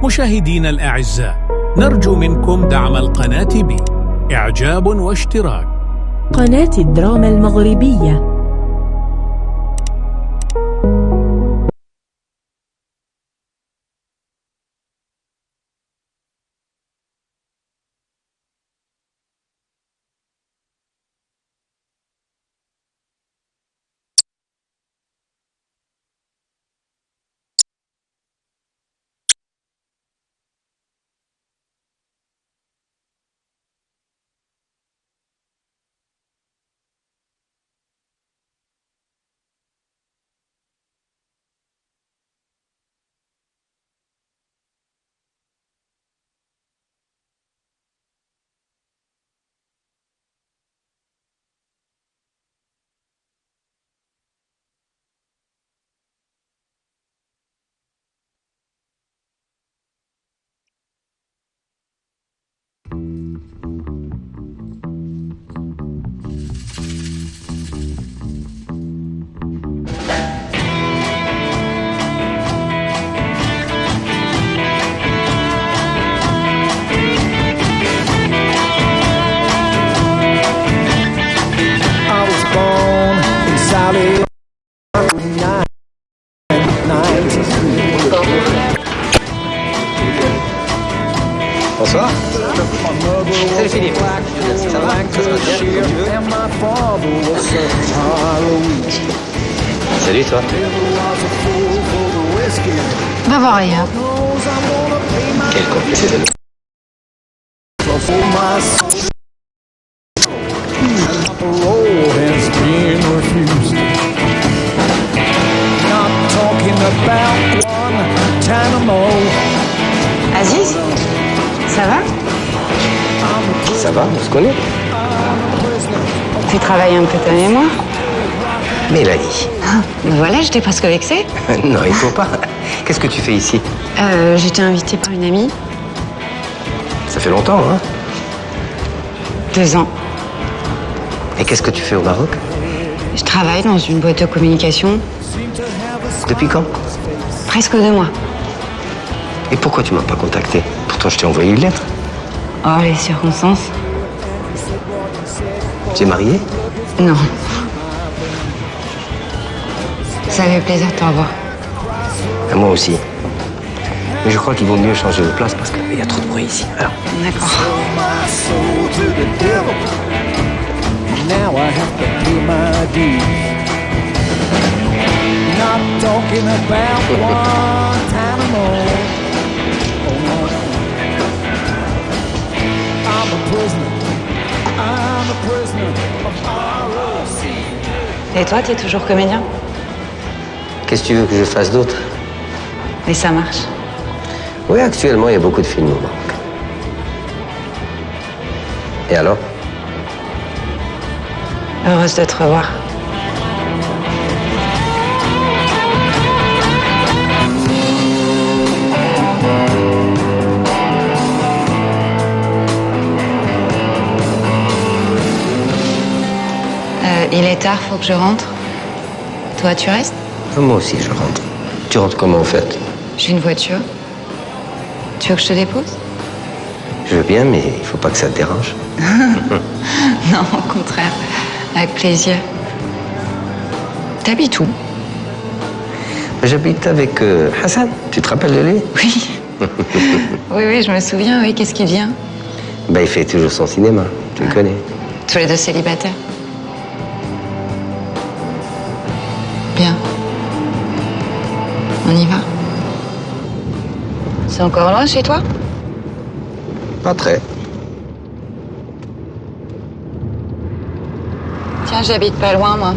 مشاهدينا الأعزاء، نرجو منكم دعم القناة بإعجاب واشتراك. قناة الدراما المغربية. Bonsoir. Salut Philippe. Ça va? Ça se passe bien, comme tu veux. Salut toi. Va voir ailleurs. Quel complicité. Aziz, ça va? Ça va, on se connaît. Tu travailles un peu ta mémoire? Mélanie. Me voilà, j'étais presque vexée. Non, il faut pas. Qu'est-ce que tu fais ici? J'étais invitée par une amie. Ça fait longtemps, hein? 2 ans. Et qu'est-ce que tu fais au Maroc? Je travaille dans une boîte de communication. Depuis quand? Presque 2 mois. Et pourquoi tu m'as pas contacté? Pourtant, je t'ai envoyé une lettre. Oh, les circonstances. Tu es marié? Non. Ça fait plaisir de te revoir. À moi aussi. Mais je crois qu'il vaut mieux changer de place parce qu'il y a trop de bruit ici. Alors. D'accord. Et toi, t'es toujours comédien? Qu'est-ce que tu veux que je fasse d'autre? Mais ça marche. Oui, actuellement, il y a beaucoup de films au Maroc. Et alors? Heureuse de te revoir. Il est tard, faut que je rentre. Toi, tu restes? Moi aussi, je rentre. Tu rentres comment, en fait? J'ai une voiture. Tu veux que je te dépose? Je veux bien, mais il faut pas que ça te dérange. Non, au contraire. Avec plaisir. T'habites où? J'habite avec Hassan. Tu te rappelles de lui? Oui. Oui, je me souviens. Oui, qu'est-ce qu'il devient? Il fait toujours son cinéma. Tu le connais. Tous les deux célibataires. Bien. On y va? C'est encore loin chez toi? Pas très. Tiens, j'habite pas loin, moi.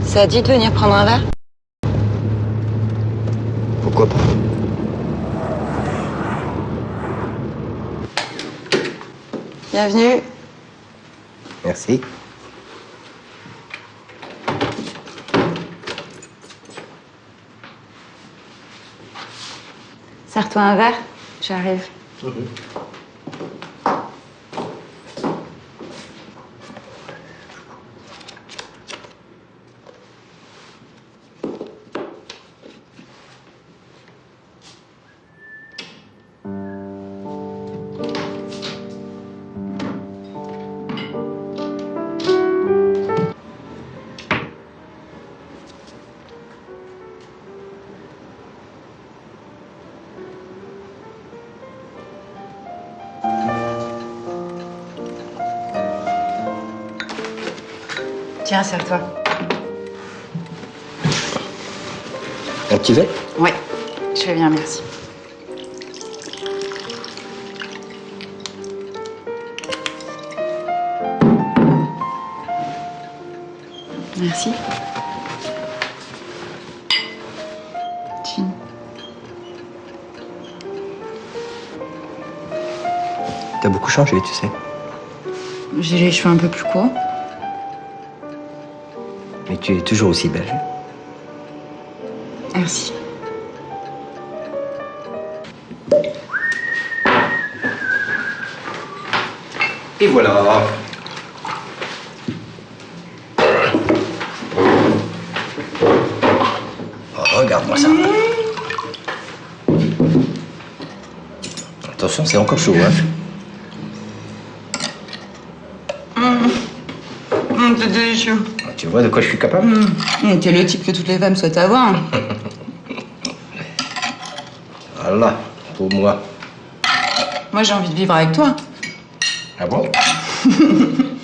Ça te dit de venir prendre un verre? Pourquoi pas? Bienvenue. Merci. Sers-toi un verre, j'arrive. Tiens, serre-toi. Un petit verre? Ouais, je vais bien, merci. Merci. Tiens. T'as beaucoup changé, tu sais. J'ai les cheveux un peu plus courts. Mais tu es toujours aussi belle. Merci. Et voilà. Oh, regarde-moi ça. Attention, c'est encore chaud, hein. C'est délicieux. Tu vois de quoi je suis capable? T'es le type que toutes les femmes souhaitent avoir. Voilà, pour moi. Moi, j'ai envie de vivre avec toi. Ah bon?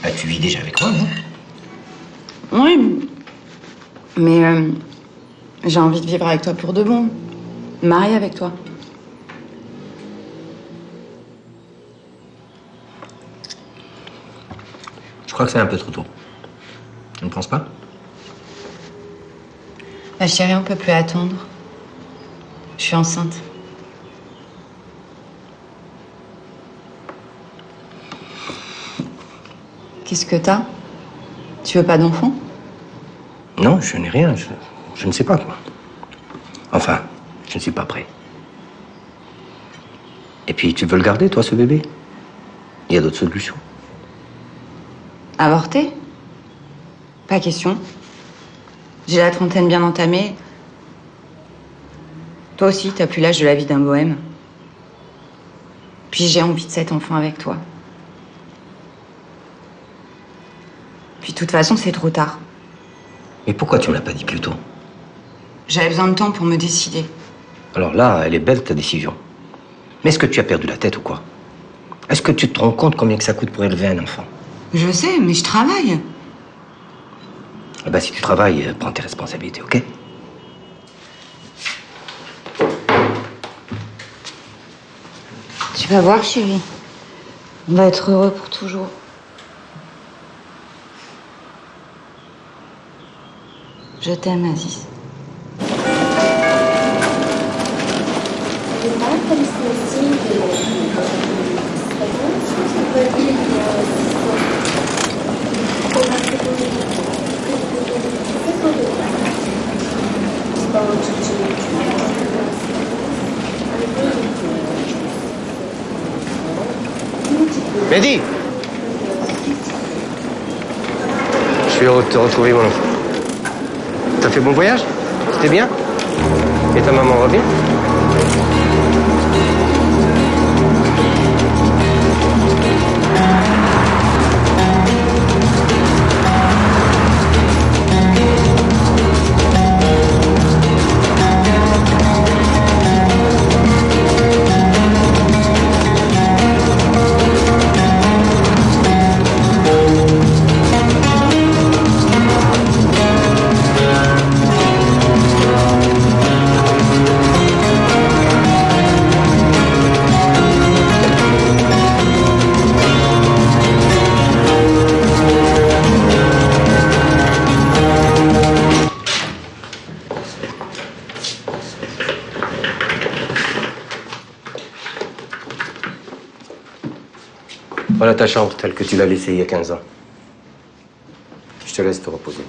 Ah, tu vis déjà avec moi, non? Oui. Mais j'ai envie de vivre avec toi pour de bon. Mariée avec toi. Je crois que c'est un peu trop tôt. Tu ne penses pas? Ma chérie, on peut plus attendre. Je suis enceinte. Qu'est-ce que t'as? Tu veux pas d'enfant? Non, je n'ai rien. Je ne sais pas, quoi. Enfin, je ne suis pas prêt. Et puis, tu veux le garder, toi, ce bébé? Il y a d'autres solutions. Avorter? Pas question. J'ai la trentaine bien entamée. Toi aussi, t'as plus l'âge de la vie d'un bohème. Puis j'ai envie de cet enfant avec toi. Puis de toute façon, c'est trop tard. Mais pourquoi tu me l'as pas dit plus tôt? J'avais besoin de temps pour me décider. Alors là, elle est belle, ta décision. Mais est-ce que tu as perdu la tête ou quoi? Est-ce que tu te rends compte combien que ça coûte pour élever un enfant? Je sais, mais je travaille. Eh ben, si tu travailles, prends tes responsabilités, ok? Tu vas voir, chérie. On va être heureux pour toujours. Je t'aime, Aziz. Mehdi! Je suis heureux de te retrouver, mon enfant. T'as fait bon voyage? C'était bien? Et ta maman va bien? Voilà ta chambre telle que tu l'as laissée il y a 15 ans. Je te laisse te reposer.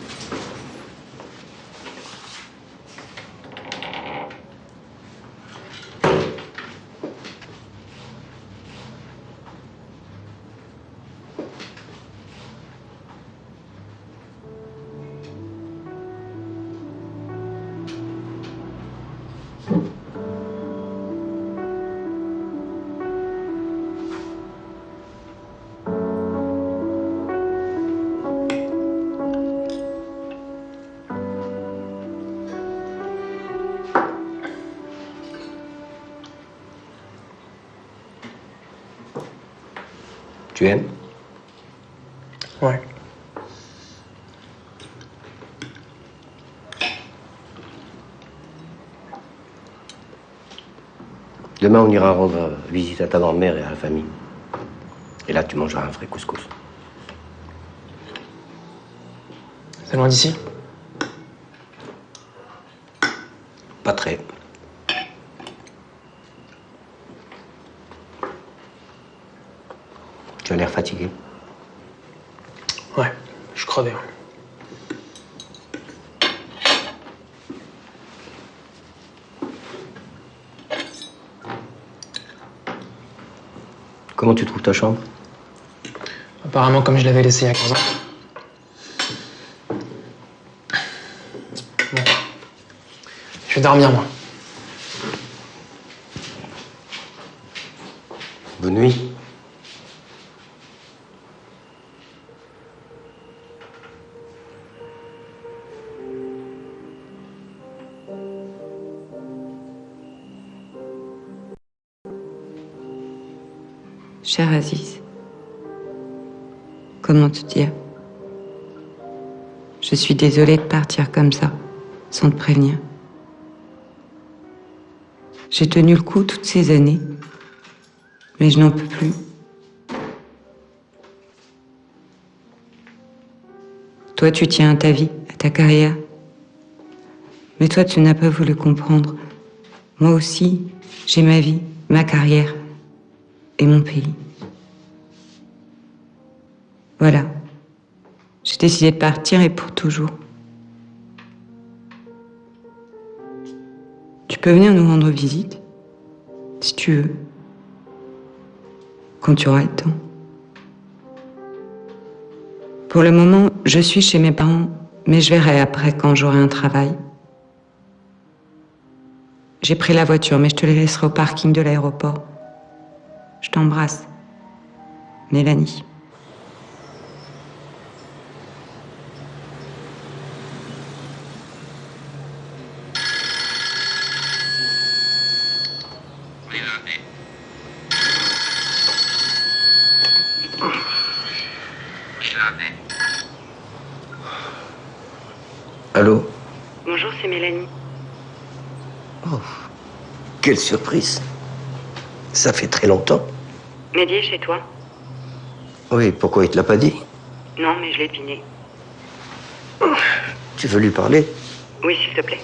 Tu aimes? Ouais. Demain, on ira rendre visite à ta grand-mère et à la famille. Et là, tu mangeras un vrai couscous. C'est loin d'ici? Pas très. Tu as l'air fatigué. Ouais, je suis crevé. Comment tu trouves ta chambre? Apparemment, comme je l'avais laissé il y a 15 ans. Bon. Je vais dormir, moi. Bonne nuit. Cher Aziz, comment te dire? Je suis désolée de partir comme ça, sans te prévenir. J'ai tenu le coup toutes ces années, mais je n'en peux plus. Toi, tu tiens à ta vie, à ta carrière. Mais toi, tu n'as pas voulu comprendre. Moi aussi, j'ai ma vie, ma carrière et mon pays. Voilà. J'ai décidé de partir et pour toujours. Tu peux venir nous rendre visite, si tu veux, quand tu auras le temps. Pour le moment, je suis chez mes parents, mais je verrai après quand j'aurai un travail. J'ai pris la voiture, mais je te la laisserai au parking de l'aéroport. Je t'embrasse. Mélanie. Allô? Bonjour, c'est Mélanie. Oh, quelle surprise. Ça fait très longtemps. Mehdi est chez toi? Oui, pourquoi il te l'a pas dit? Non, mais je l'ai deviné. Tu veux lui parler? Oui, s'il te plaît.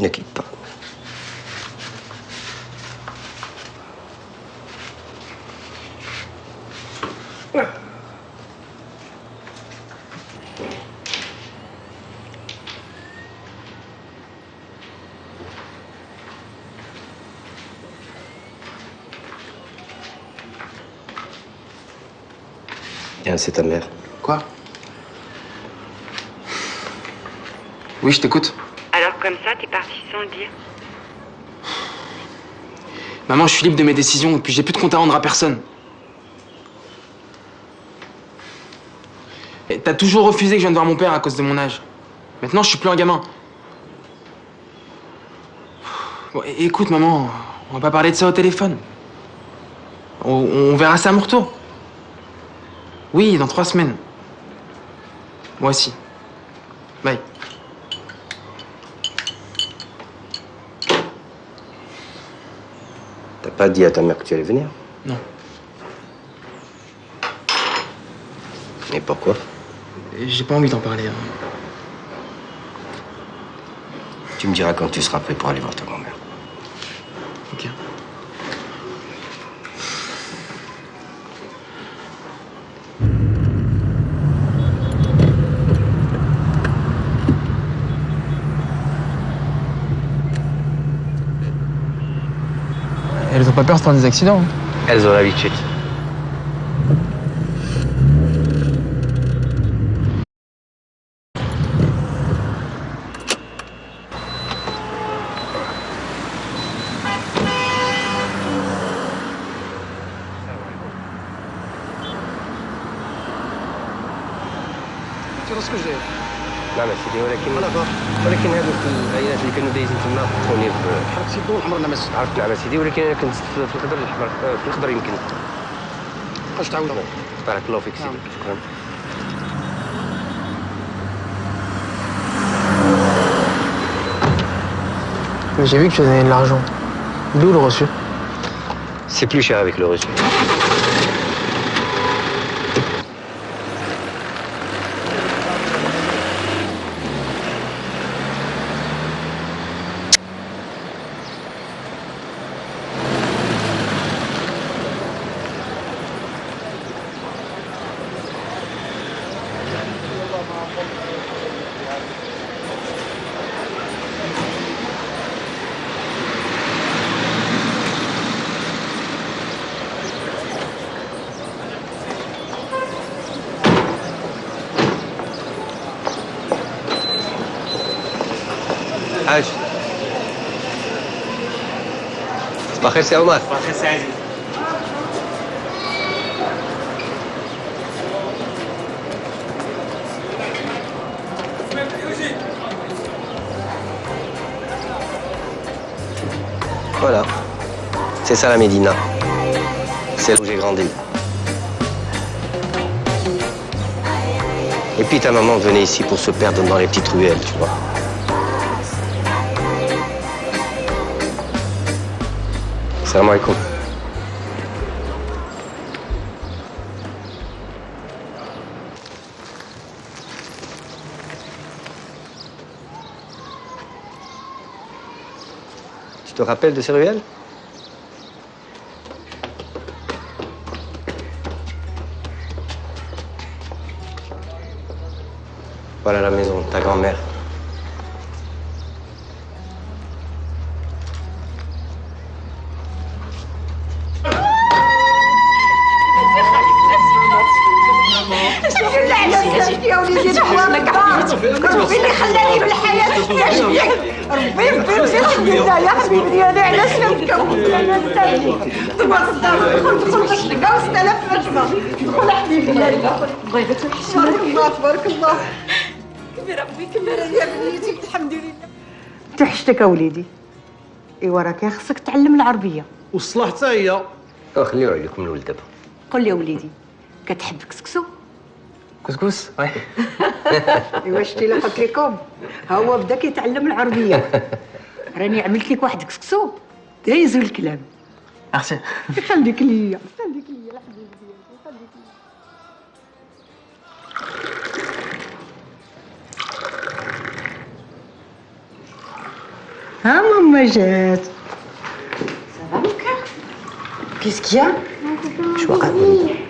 Ne quitte pas. Tiens, c'est ta mère. Quoi? Oui, je t'écoute. Alors comme ça, t'es parti sans le dire? Maman, je suis libre de mes décisions et puis j'ai plus de compte à rendre à personne. Et t'as toujours refusé que je vienne voir mon père à cause de mon âge. Maintenant, je suis plus un gamin. Bon, écoute, maman, on va pas parler de ça au téléphone. On verra ça à mon retour. Oui, dans 3 semaines. Moi aussi. Bye. T'as pas dit à ta mère que tu allais venir? Non. Mais pourquoi? J'ai pas envie d'en parler. Hein. Tu me diras quand tu seras prêt pour aller voir ta grand-mère. Ok. Elles ont pas peur de faire des accidents. Hein. Elles ont l'habitude. لا لا سيدي ولكن هذوك العينات اللي كانوا دايزين تما خصوني حرك سيدي الحمر نمس عرفت نعم سيدي ولكن انا كنت في الخضر الاحمر في الخضر يمكن واش تعاود بارك الله فيك سيدي شكرا Mais j'ai vu que tu as donné de l'argent. D'où le reçu? C'est plus cher avec le reçu. حاج صباح الخير سي عمر. صباح الخير سي عزيز. Voilà, c'est ça la Médina. C'est là où j'ai grandi. Et puis ta maman venait ici pour se perdre dans les petites ruelles, tu vois. Salam alaikum. Tu te rappelles de ces ruelles? Voilà la maison de ta grand-mère. يا وليدي تحوالك ربي اللي خلاني بالحياة نعيش ربي ربي الله يا حبيبي ديالي علاش نبكاو انا نستني تبارك الله دخل 6000 نجمة دخل حبيبي ديالي بغيتك تبارك الله تبارك الله كبير ربي كبير يا بنيتي الحمد لله تحشتك وليدي ايوا راك خصك تعلم العربية والصلاح حتى هي. خليو عليكم الولد دابا. قول لي وليدي كتحب كسكسو Couscous? Ouais. ايوا شتي لا قلت لكم ها هو بدا كيتعلم العربيه راني عملت لك واحد كسكسو دايز الكلام Merci. خليك ليا خليك ليا الحبيب ديالي خليك ليا ها ماما جات سلام كير كيس كيا شو قاعد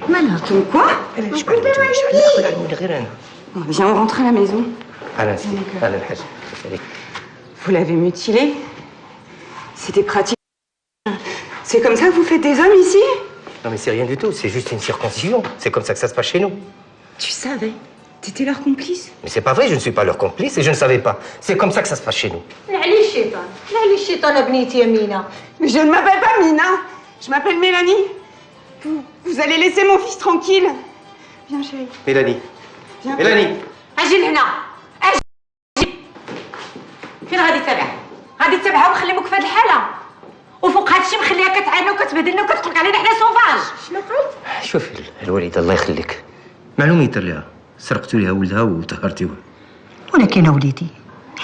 مالها كي كوا انا شكون اللي غير انا. Viens, on rentre à la maison. اهلا اهلا الحاج. Vous l'avez mutilé. C'était pratique. C'est comme ça que vous faites des hommes ici? Non mais c'est rien du tout, c'est juste une circoncision. C'est comme ça que ça se passe chez nous. Tu savais? T'étais leur complice? Mais c'est pas vrai, je ne suis pas leur complice et je ne savais pas. C'est comme ça que ça se passe chez nous. عليه الشيطان عليه الشيطان يا بنيتي يا مينا Mais je ne m'appelle pas Mina. Je m'appelle Mélanie. Vous allez laisser mon fils tranquille. Viens, chérie. Mélanie. Viens. Mélanie. اجي لهنا اجي فين غادي تتابعها غادي تتابعها ونخليوك في هذه الحاله وفوق هذا الشيء مخليها كتعاني وكتبهدلنا وكتطلق علينا حنا سوفاج شنو قلت شوف الوالدة الله يخليك. معلوم يطر لها. سرقتوا لها ولدها وطهرتيوه. ولكن وليدي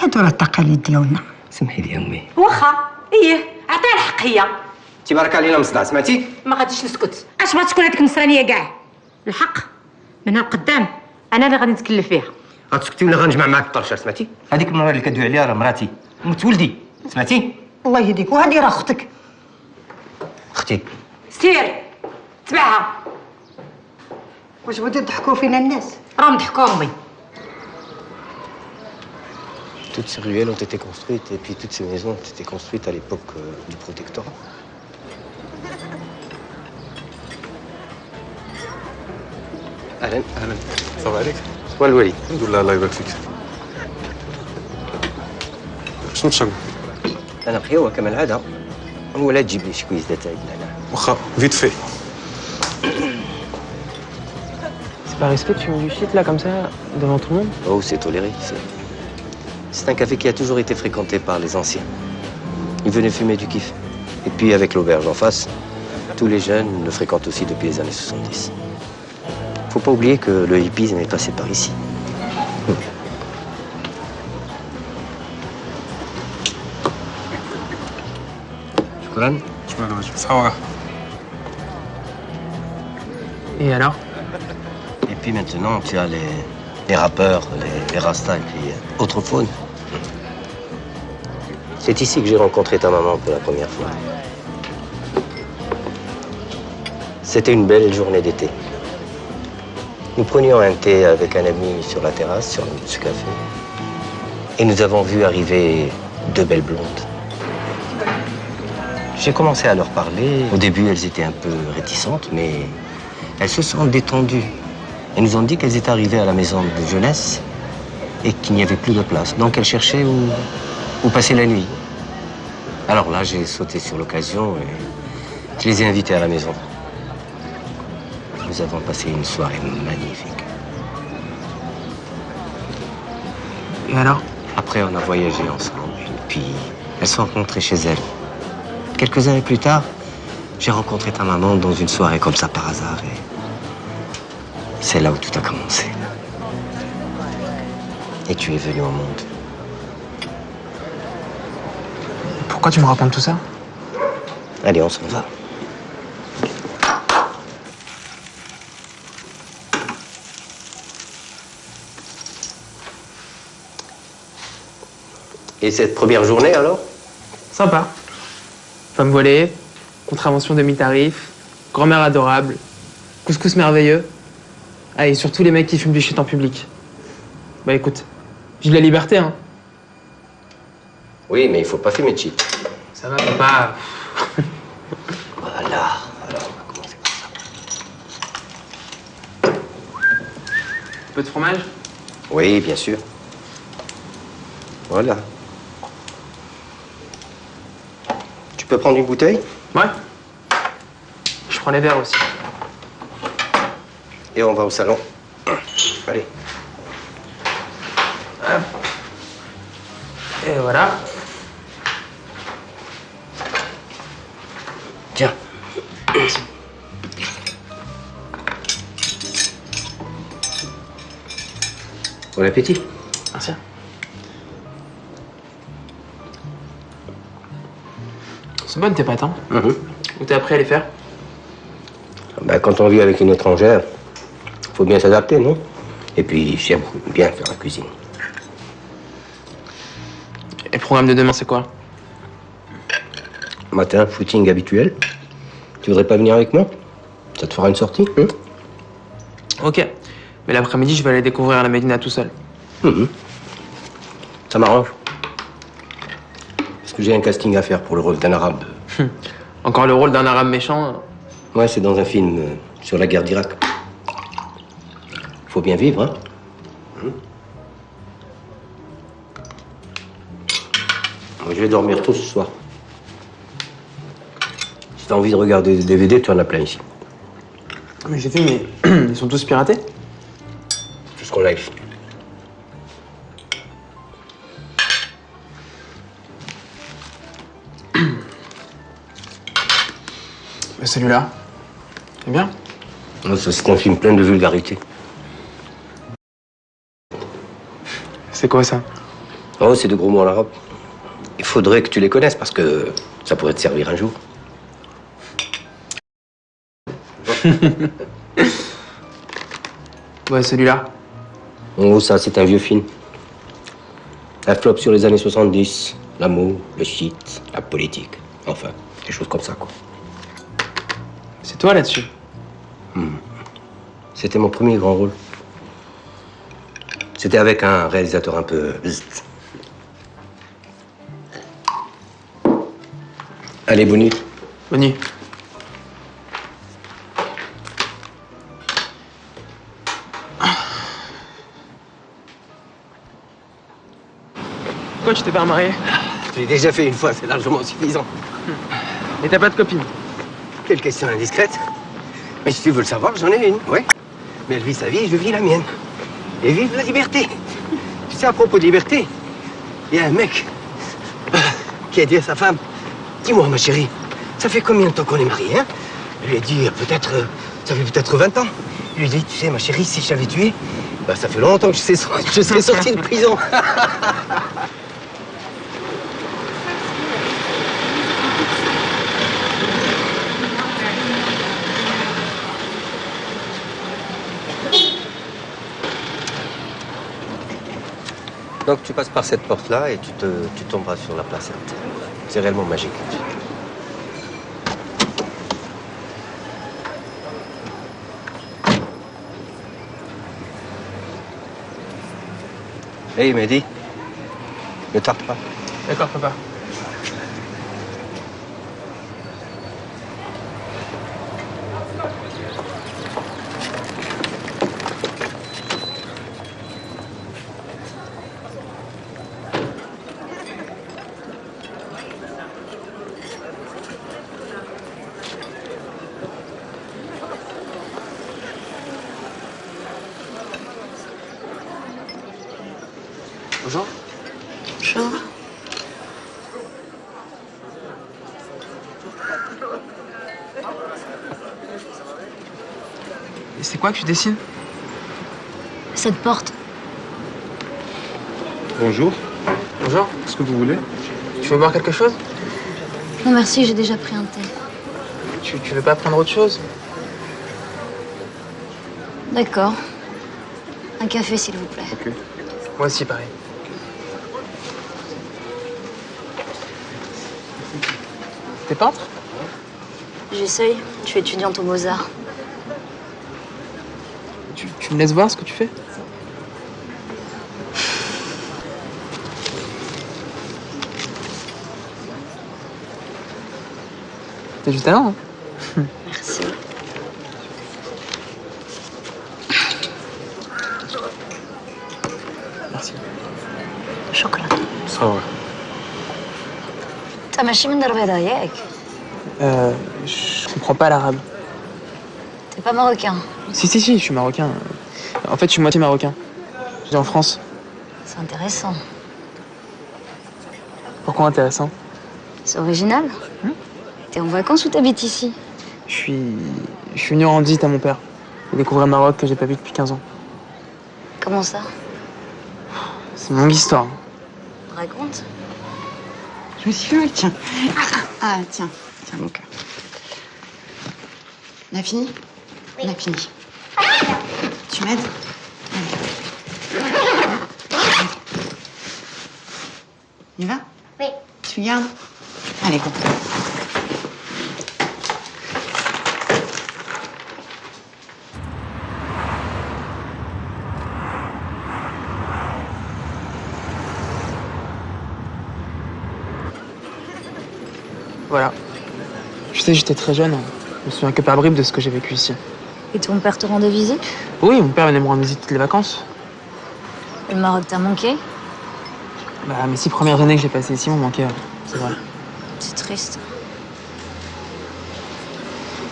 هادو راه التقاليد ديالنا سمحي لي يا امي. واخا ايه عطيها الحق هي تبارك علينا مصدع سمعتي؟ ما غاديش نسكت اش بغات تكون هذيك النصرانيه كاع الحق من هنا لقدام انا اللي غادي نتكلف فيها غتسكتي ولا غنجمع معاك الطرشه سمعتي؟ هذيك المرة اللي كدوي عليها راه مراتي ومتولدي سمعتي؟ الله يهديك وهذه راه اختك اختي. سير تبعها واش بغيتو تضحكوا فينا الناس راهم ضحكوا امي Toutes ces ruelles ont été construites et puis toutes ces maisons ont été construites à l'époque du protectorat. اهلا اهلا صباح عليك. صباح الوليد. الحمد لله الله يبارك فيك. شنو تشرب؟ انا بخير كما العاده. ولا تجيب لي شكويز تاع هنا. واخا فيت في. C'est pas risqué de fumer du shit là comme ça, devant tout le monde? Oh, c'est toléré. C'est un café qui a toujours été fréquenté par les anciens. Ils venaient fumer du kiff. Et puis avec l'auberge en face, tous les jeunes le fréquentent aussi depuis les années 70. Faut pas oublier que le hippisme est passé par ici. شكرا. صحوة. Et alors? Et puis maintenant, tu as les rappeurs, les rastas et puis autre faune. C'est ici que j'ai rencontré ta maman pour la première fois. C'était une belle journée d'été. Nous prenions un thé avec un ami sur la terrasse, sur ce café. Et nous avons vu arriver deux belles blondes. J'ai commencé à leur parler. Au début, elles étaient un peu réticentes, mais elles se sont détendues. Elles nous ont dit qu'elles étaient arrivées à la maison de jeunesse et qu'il n'y avait plus de place. Donc elles cherchaient où passer la nuit. Alors là, j'ai sauté sur l'occasion et je les ai invitées à la maison. Nous avons passé une soirée magnifique. Et alors? Après, on a voyagé ensemble. Et puis, elles sont rentrées chez elles. Quelques années plus tard, j'ai rencontré ta maman dans une soirée comme ça par hasard. Et c'est là où tout a commencé. Et tu es venu au monde. Pourquoi tu me racontes tout ça? Allez, on s'en va. Et cette première journée, alors? Sympa. Femme voilée, contravention demi-tarif, grand-mère adorable, couscous merveilleux. Ah, et surtout les mecs qui fument du shit en public. Bah écoute, vive la liberté, hein. Oui, mais il faut pas fumer de shit. Ça va, papa. Voilà. Alors, on va commencer par ça. Un peu de fromage? Oui, bien sûr. Voilà. Tu peux prendre une bouteille? Ouais. Je prends les verres aussi. Et on va au salon. Allez. Hop. Et voilà. Tiens. Bon appétit. Merci. C'est bonne tes pâtes, hein? Où t'as appris à les faire? Ben, quand on vit avec une étrangère, faut bien s'adapter, non? Et puis, j'aime bien faire la cuisine. Et le programme de demain, c'est quoi? Matin, footing habituel. Tu voudrais pas venir avec moi? Ça te fera une sortie, hein? Ok. Mais l'après-midi, je vais aller découvrir la Médina tout seul. Ça m'arrange. Parce que j'ai un casting à faire pour le rôle d'un arabe. Encore le rôle d'un arabe méchant. Ouais, c'est dans un film sur la guerre d'Irak. Faut bien vivre, hein? Moi, je vais dormir tôt ce soir. Si t'as envie de regarder des DVD, tu en as plein ici. Mais j'ai vu, mais ils sont tous piratés? Tout ce qu'on a ici. Mais celui-là, c'est bien. Ça, c'est un film plein de vulgarité. C'est quoi ça? Oh, c'est de gros mots en arabe. Il faudrait que tu les connaisses parce que ça pourrait te servir un jour. Ouais, celui-là. Oh, ça, c'est un vieux film. Un flop sur les années 70. L'amour, le shit, la politique. Enfin, des choses comme ça, quoi. C'est toi là-dessus? C'était mon premier grand rôle. C'était avec un réalisateur un peu... bzzzt. Allez, bonne nuit. Bonne nuit. Pourquoi tu t'es pas remarié? Je l'ai déjà fait une fois, c'est largement suffisant. Et t'as pas de copine? Quelle question indiscrète. Mais si tu veux le savoir, j'en ai une, ouais. Mais elle vit sa vie, je vis la mienne. Et vive la liberté. Tu sais, à propos de liberté, il y a un mec qui a dit à sa femme, dis-moi, ma chérie, ça fait combien de temps qu'on est mariés, hein? Elle lui a dit, ça fait peut-être 20 ans. Il lui a dit, tu sais, ma chérie, si je t'avais tué, bah, ça fait longtemps que je serais sorti de prison. Donc tu passes par cette porte-là et tu tomberas sur la placette. C'est réellement magique. Hey Mehdi, ne tarde pas. D'accord, papa. Bonjour. Bonjour. Et c'est quoi que tu dessines? Cette porte. Bonjour. Bonjour. Qu'est-ce que vous voulez? Tu veux boire quelque chose? Non merci, j'ai déjà pris un thé. Tu veux pas prendre autre chose? D'accord. Un café s'il vous plaît. Ok. Moi aussi, pareil. T'es peintre? J'essaye, je suis étudiante aux Beaux-Arts. Tu me laisses voir ce que tu fais? T'as du talent, hein? Merci. Merci. Chocolat. Ça va. T'as machine de yak. Je comprends pas l'arabe. T'es pas marocain. Si, je suis marocain. En fait, je suis moitié marocain. Je vis en France. C'est intéressant. Pourquoi intéressant? C'est original. T'es en vacances ou t'habites ici? Je suis venu en visite à mon père. Il découvre un Maroc que j'ai pas vu depuis 15 ans. Comment ça? C'est une longue histoire. Raconte. Je me suis fait mal, tiens. Tiens mon cœur. On a fini? Oui. On a fini. Tu m'aides? Il va? Oui. Tu gardes? Allez, go. Voilà. Je sais, j'étais très jeune. Je me souviens que par bribes de ce que j'ai vécu ici. Et ton père te rendait visite? Oui, mon père venait me rendre visite toutes les vacances. Le Maroc t'a manqué? Bah, mes 6 premières années que j'ai passées ici m'ont manqué, ouais. C'est vrai. C'est triste.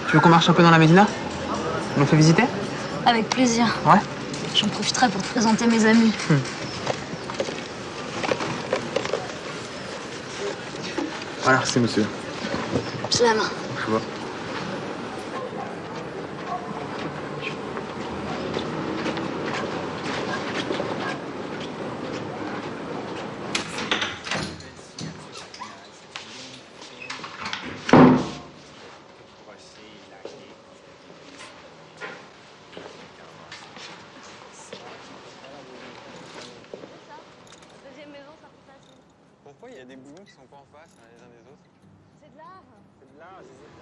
Tu veux qu'on marche un peu dans la Médina? On me fait visiter? Avec plaisir. Ouais. J'en profiterai pour te présenter mes amis. Voilà, c'est monsieur. Salam. Je vois. Pourquoi il y a des boulots qui sont pas en face les uns des autres?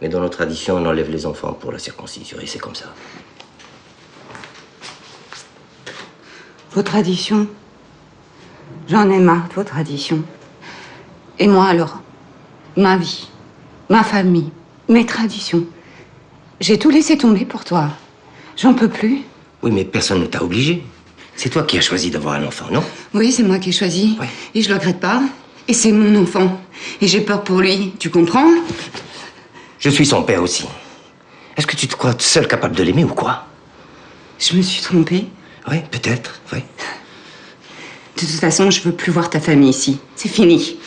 Mais dans nos traditions, on enlève les enfants pour la circoncision et c'est comme ça. Vos traditions. J'en ai marre de vos traditions. Et moi alors? Ma vie, ma famille, mes traditions. J'ai tout laissé tomber pour toi. J'en peux plus. Oui, mais personne ne t'a obligé. C'est toi qui as choisi d'avoir un enfant, non? Oui, c'est moi qui ai choisi. Ouais. Et je le regrette pas. Et c'est mon enfant. Et j'ai peur pour lui. Tu comprends? Je suis son père aussi. Est-ce que tu te crois seul capable de l'aimer ou quoi? Je me suis trompée. Oui, peut-être, oui. De toute façon, je veux plus voir ta famille ici. C'est fini.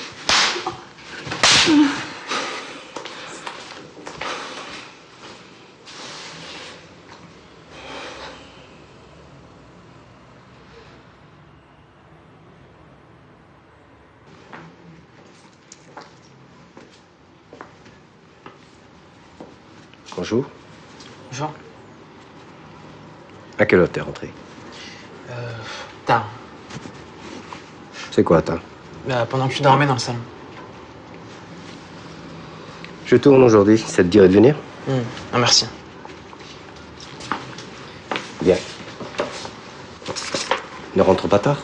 Bonjour. Bonjour. À quelle heure t'es rentré? Tard. C'est quoi, attends? Bah, pendant que tu dormais dans le salon. Je tourne aujourd'hui, ça te dirait de venir? Ah, merci. Bien. Ne rentre pas tard.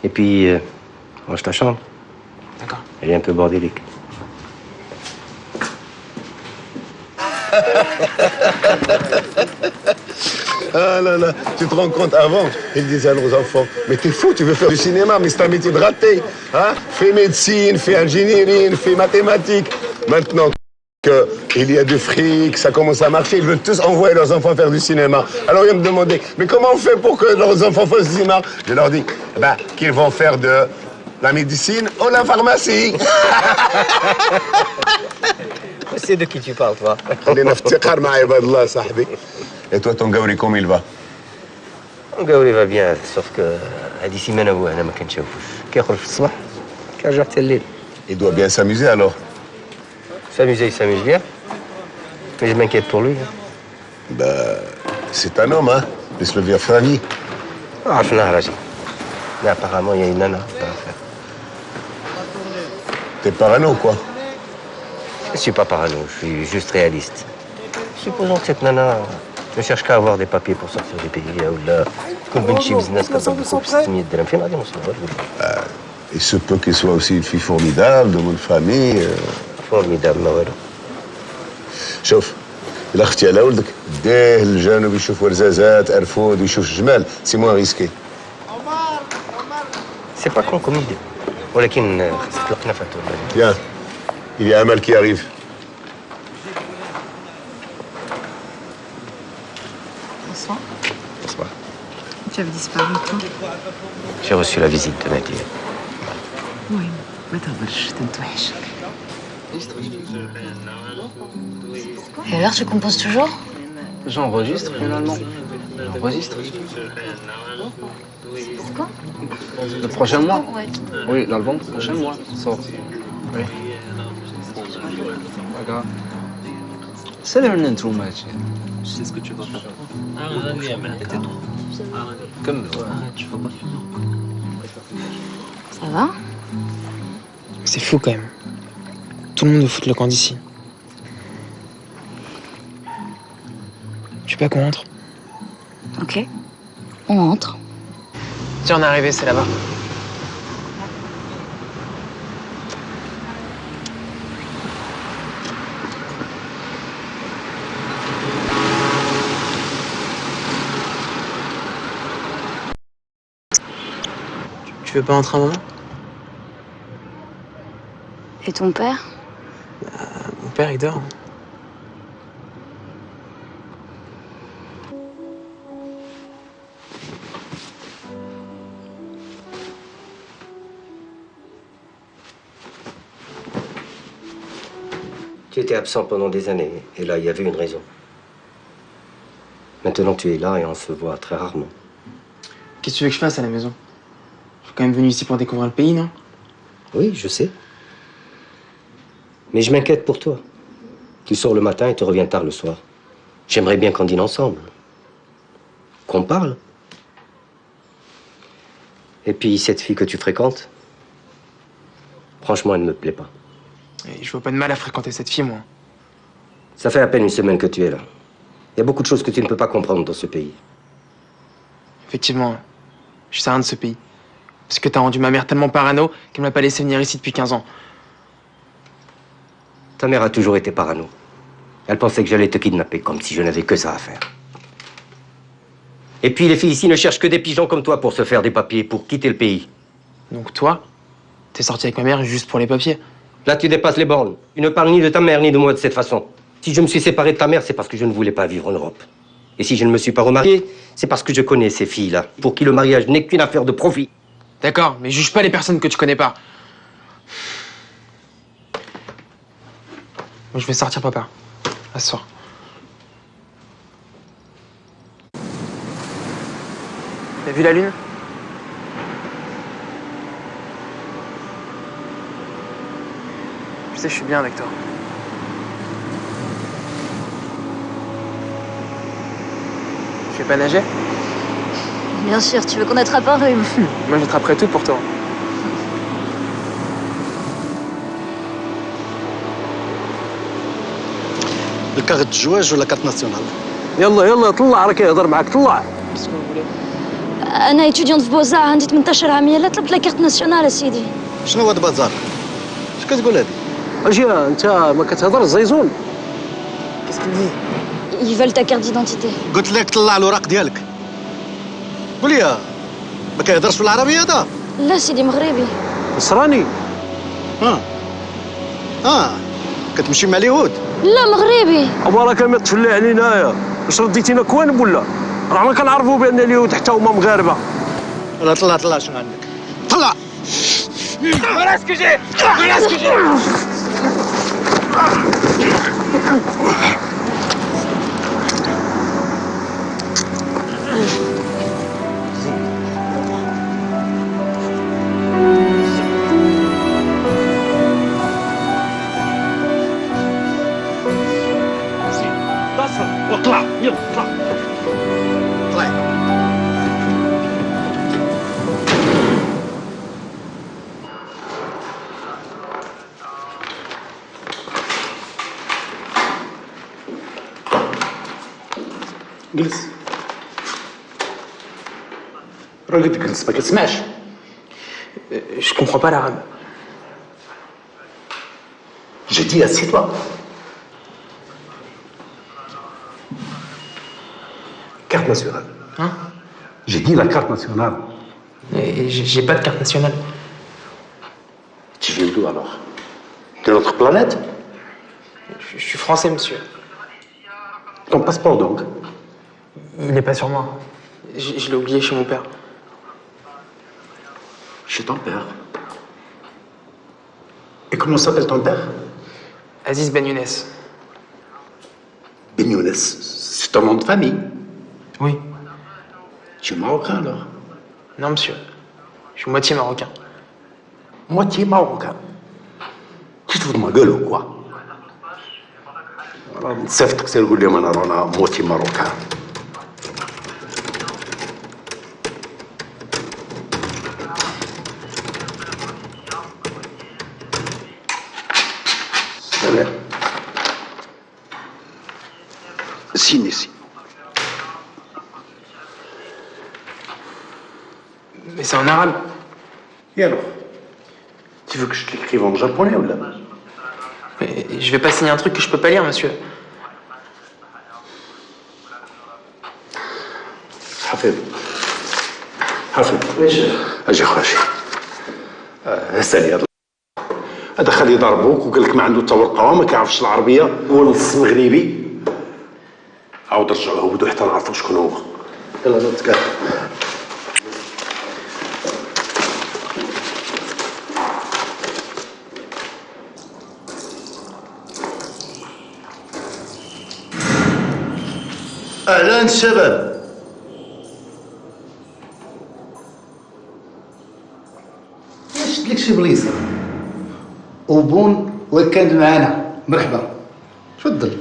Et puis, range ta chambre. D'accord. Elle est un peu bordélique. Ah là là, tu te rends compte, avant, ils disaient à nos enfants, mais t'es fou, tu veux faire du cinéma, mais c'est un métier de raté. Hein? Fais médecine, fais ingénierie, fais mathématiques. Maintenant qu'il y a du fric, ça commence à marcher, ils veulent tous envoyer leurs enfants faire du cinéma. Alors ils me demandaient, mais comment on fait pour que leurs enfants fassent du cinéma? Je leur dis, ben, qu'ils vont faire de la médecine ou la pharmacie. C'est de qui tu parles, toi? Et toi, ton gauri, comment il va? Gauri va bien, sauf que هذه سيمانة وانا ما كنشوفوش كيخرج في الصباح كيرجع حتى الليل. Il doit bien s'amuser alors. S'amuser, il s'amuse bien. Mais je m'inquiète pour lui. Ben, c'est un homme, hein. Laisse-le vivre sa vie. عرفناه راجل. Mais apparemment, il y a une nana à faire. T'es parano, quoi. Je suis pas parano, je suis juste réaliste. Supposons que cette nana ne cherche qu'à avoir des papiers pour sortir du pays, ou là, comme بنشي بزنس كتضرب 600 درهم فين غادي نوصلوا؟ Il se peut qu'elle soit aussi une fille formidable, de bonne famille. Formidable, ما والو. شوف، إلا اختي على ولدك ديه للجانب يشوف ورزازات، أرفود ويشوف الجمال، سي موان ريسكي. C'est pas con comme idée. ولكن خاصك تلقنا فاتو. Bien, il y a un mal qui arrive. Bonsoir. Bonsoir. Tu avais disparu, toi? J'ai reçu la visite de Nadir. Oui, ما تهضرش تنتوحشك. Et alors, tu composes toujours? J'enregistre finalement. J'enregistre. Pourquoi? Le prochain mois. Oui, l'album le prochain mois sort. Oui. Pas grave. C'est le نتوما هادشي. C'est ce que tu vas faire. Comme Ça va? C'est fou quand même. Tout le monde veut foutre le camp d'ici. Tu veux pas qu'on entre? Ok. On entre. Tiens, on est arrivé, c'est là-bas. Tu veux pas entrer un moment? Et ton père? Mon père, il dort. Tu étais absent pendant des années, et là, il y avait une raison. Maintenant, tu es là et on se voit très rarement. Qu'est-ce que tu veux que je fasse à la maison? Je suis quand même venu ici pour découvrir le pays, non? Oui, je sais. Mais je m'inquiète pour toi. Tu sors le matin et tu reviens tard le soir. J'aimerais bien qu'on dîne ensemble. Qu'on parle. Et puis, cette fille que tu fréquentes, franchement, elle ne me plaît pas. Et je vois pas de mal à fréquenter cette fille, moi. Ça fait à peine une semaine que tu es là. Il y a beaucoup de choses que tu ne peux pas comprendre dans ce pays. Effectivement, je sais rien de ce pays. Parce que t'as rendu ma mère tellement parano qu'elle m'a pas laissé venir ici depuis 15 ans. Ta mère a toujours été parano. Elle pensait que j'allais te kidnapper, comme si je n'avais que ça à faire. Et puis les filles ici ne cherchent que des pigeons comme toi pour se faire des papiers, pour quitter le pays. Donc toi, t'es sorti avec ma mère juste pour les papiers. Là, tu dépasses les bornes. Tu ne parles ni de ta mère ni de moi de cette façon. Si je me suis séparé de ta mère, c'est parce que je ne voulais pas vivre en Europe. Et si je ne me suis pas remarié, c'est parce que je connais ces filles-là, pour qui le mariage n'est qu'une affaire de profit. D'accord, mais juge pas les personnes que tu connais pas. Moi, je vais sortir, papa. À ce soir. T'as vu la lune? Tu sais, je suis bien avec toi. Tu sais pas nager? Bien sûr, tu veux qu'on attrape un rhume. Moi, j'attraperai tout pour toi. الكارت الجواج ولا كارت ناسيونال؟ يلا يلا طلع راك يهضر معاك طلع. أنا étudiante في بوزع عندي 18 عام يلا طلبت لا كارت ناسيونال سيدي. شنو هاد البازار؟ اش كتقول هادي؟ اجي انت ما كتهضر الزيزون. Qu'est-ce qu'il dit? Ils veulent ta carte d'identité. قلت لك طلع الوراق ديالك. قول لي ما كيهضرش بالعربية هذا؟ لا سيدي مغربي. نصراني. كتمشي مع اليهود؟ لا مغربي. أبارك ما تفلي علينا يا. واش رديتينا كوانب ولا؟ راه ما كنعرفوا بان اليهود حتى هما مغاربة. لا طلع شنو عندك؟ طلع. Voilà ce que j'ai. Voilà ce que j'ai. واطلع يلا اطلع. طلع. جلس. راجل تجلس ما كتسمعش. Je comprends pas l'arabe. J'ai dit assieds-toi. Carte nationale. Hein? J'ai dit la carte nationale. Et j'ai pas de carte nationale. Tu viens d'où alors? De notre planète? Je suis français, monsieur. Ton passeport donc? Il est pas sur moi. Je l'ai oublié chez mon père. Chez ton père. Et comment s'appelle ton père? Aziz Ben Younes. Ben Younes. C'est ton nom de famille? Oui. Tu es marocain alors? Non, monsieur. Je suis moitié marocain. Moitié marocain. Tu te fous de ma gueule ou quoi? نصيفطك تقول لهم انا رانا موتي ماروكان. سلام. Signe ici. Mais c'est en arabe. Et alors? Tu veux que je te l'écrive en japonais ou là? Mais je vais pas signer un truc que je peux pas lire, monsieur. حفيظ اجي خرجي. اسالي هذا خليه ضربوك وقال لك ما عنده حتى ورقه وما كيعرفش العربيه هو نص مغربي. عاود رجعوا هودو حتى نعرفوا شكون هو. يلا نتكلم. اهلا الشباب. شفت لك شي بليصه وبون وكان معانا. مرحبا تفضل.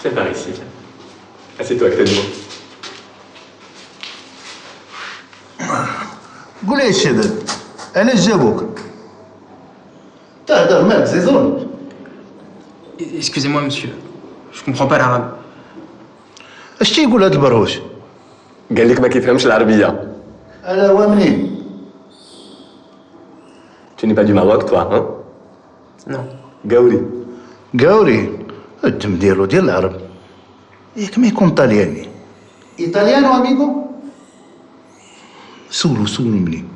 C'est par ici. Assieds-toi à côté de moi. قول لي الشباب علاش جابوك؟ تهدر مالك زيزون؟ Excusez-moi, monsieur. Je comprends pas l'arabe. اش تيقول هاد البرهوش؟ قال لك ما كيفهمش العربية. انا هو منين؟ Tu n'es pas du Maroc, toi, hein? Non. Gaouri. قاوري الدم ديالو ديال العرب. ياك ما يكون طالياني. ايطاليانو اميغو؟ سولو منين؟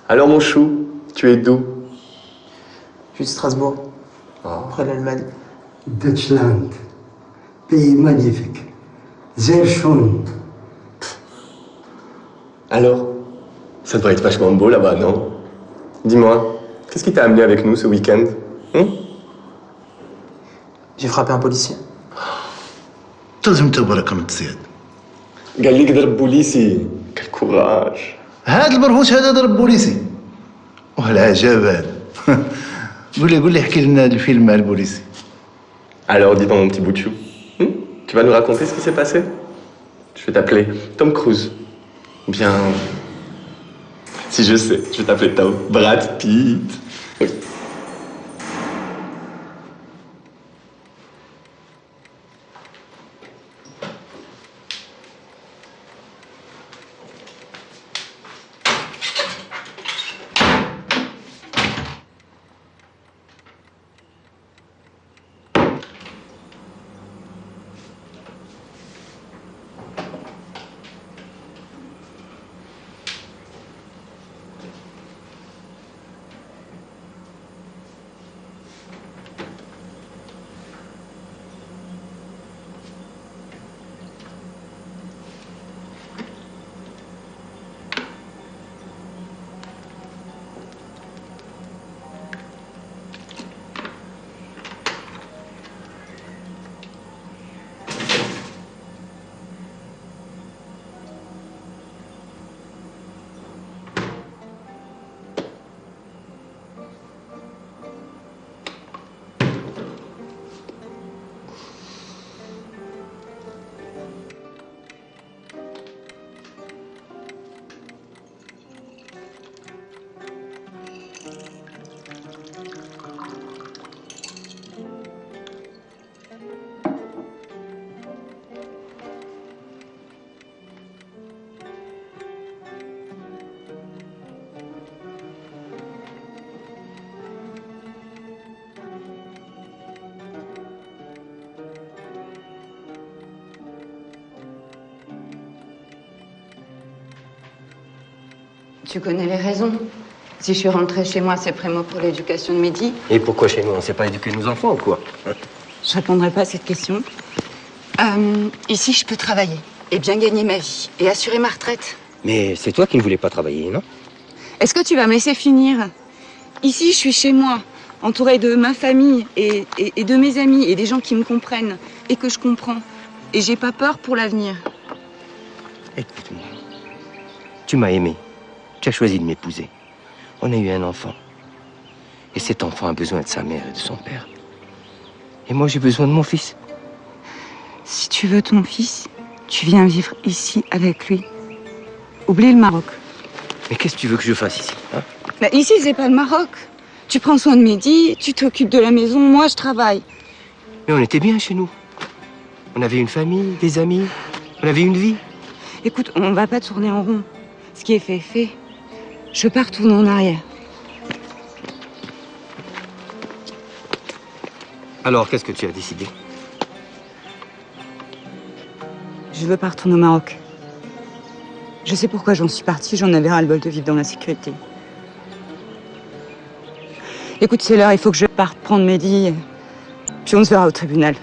Alors, mon chou, tu es d'où? Je suis de Strasbourg. Après l'Allemagne. Deutschland, pays magnifique. Sehr schön. Alors, ça devrait être vachement beau là-bas, non? Dis-moi, qu'est-ce qui t'a amené avec nous ce week-end? J'ai frappé un policier. تلزم تبارك من تزيد. قال لك ضرب بوليسي. Quel courage. هاد البرهوش هذا ضرب بوليسي. وهالعجب هذا. قول لي احكي لنا الفيلم مع البوليسي. Alors, dis-moi, mon petit bout de chou. Tu Tu vas nous raconter ce qui s'est passé? Je vais t'appeler Tom Cruise. Bien... Si je sais, je vais t'appeler Tom. Brad Pitt. Oui. Tu connais les raisons. Si je suis rentrée chez moi, c'est Prémo pour l'éducation de Mehdi. Et pourquoi chez nous? On ne sait pas éduquer nos enfants ou quoi? Je répondrai pas à cette question. Ici, je peux travailler et bien gagner ma vie et assurer ma retraite. Mais c'est toi qui ne voulais pas travailler, non? Est-ce que tu vas me laisser finir? Ici, je suis chez moi, entourée de ma famille et de mes amis et des gens qui me comprennent et que je comprends. Et j'ai pas peur pour l'avenir. Écoute-moi. Tu m'as aimé. Tu as choisi de m'épouser. On a eu un enfant. Et cet enfant a besoin de sa mère et de son père. Et moi, j'ai besoin de mon fils. Si tu veux ton fils, tu viens vivre ici avec lui. Oublie le Maroc. Mais qu'est-ce que tu veux que je fasse ici, hein? Bah, ici, c'est pas le Maroc. Tu prends soin de Mehdi, tu t'occupes de la maison, moi, je travaille. Mais on était bien chez nous. On avait une famille, des amis. On avait une vie. Écoute, on va pas tourner en rond. Ce qui est fait est fait. Je veux pas retourner en arrière. Alors, qu'est-ce que tu as décidé? Je veux pas retourner au Maroc. Je sais pourquoi j'en suis partie, j'en avais ras-le-bol de vivre dans la sécurité. Écoute, c'est l'heure, il faut que je parte prendre Mehdi, puis on se verra au tribunal.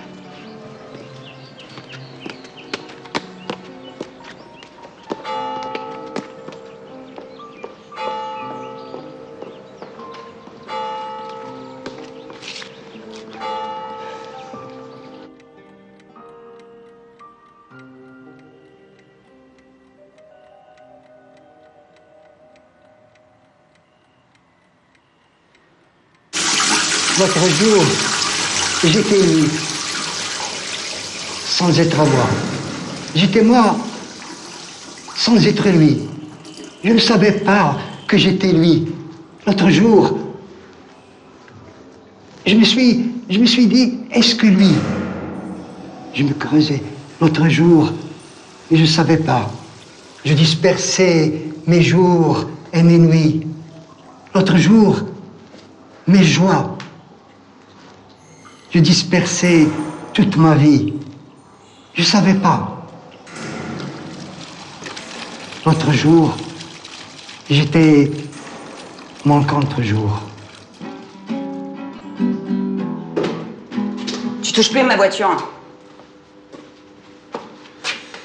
L'autre jour, j'étais lui, sans être à moi. J'étais moi, sans être lui. Je ne savais pas que j'étais lui. L'autre jour, je me suis dit, est-ce que lui? Je me creusais l'autre jour et je ne savais pas. Je dispersais mes jours et mes nuits. L'autre jour, mes joies. Je dispersais toute ma vie. Je ne savais pas. L'autre jour, j'étais mon contre-jour. Tu touches plus à ma voiture.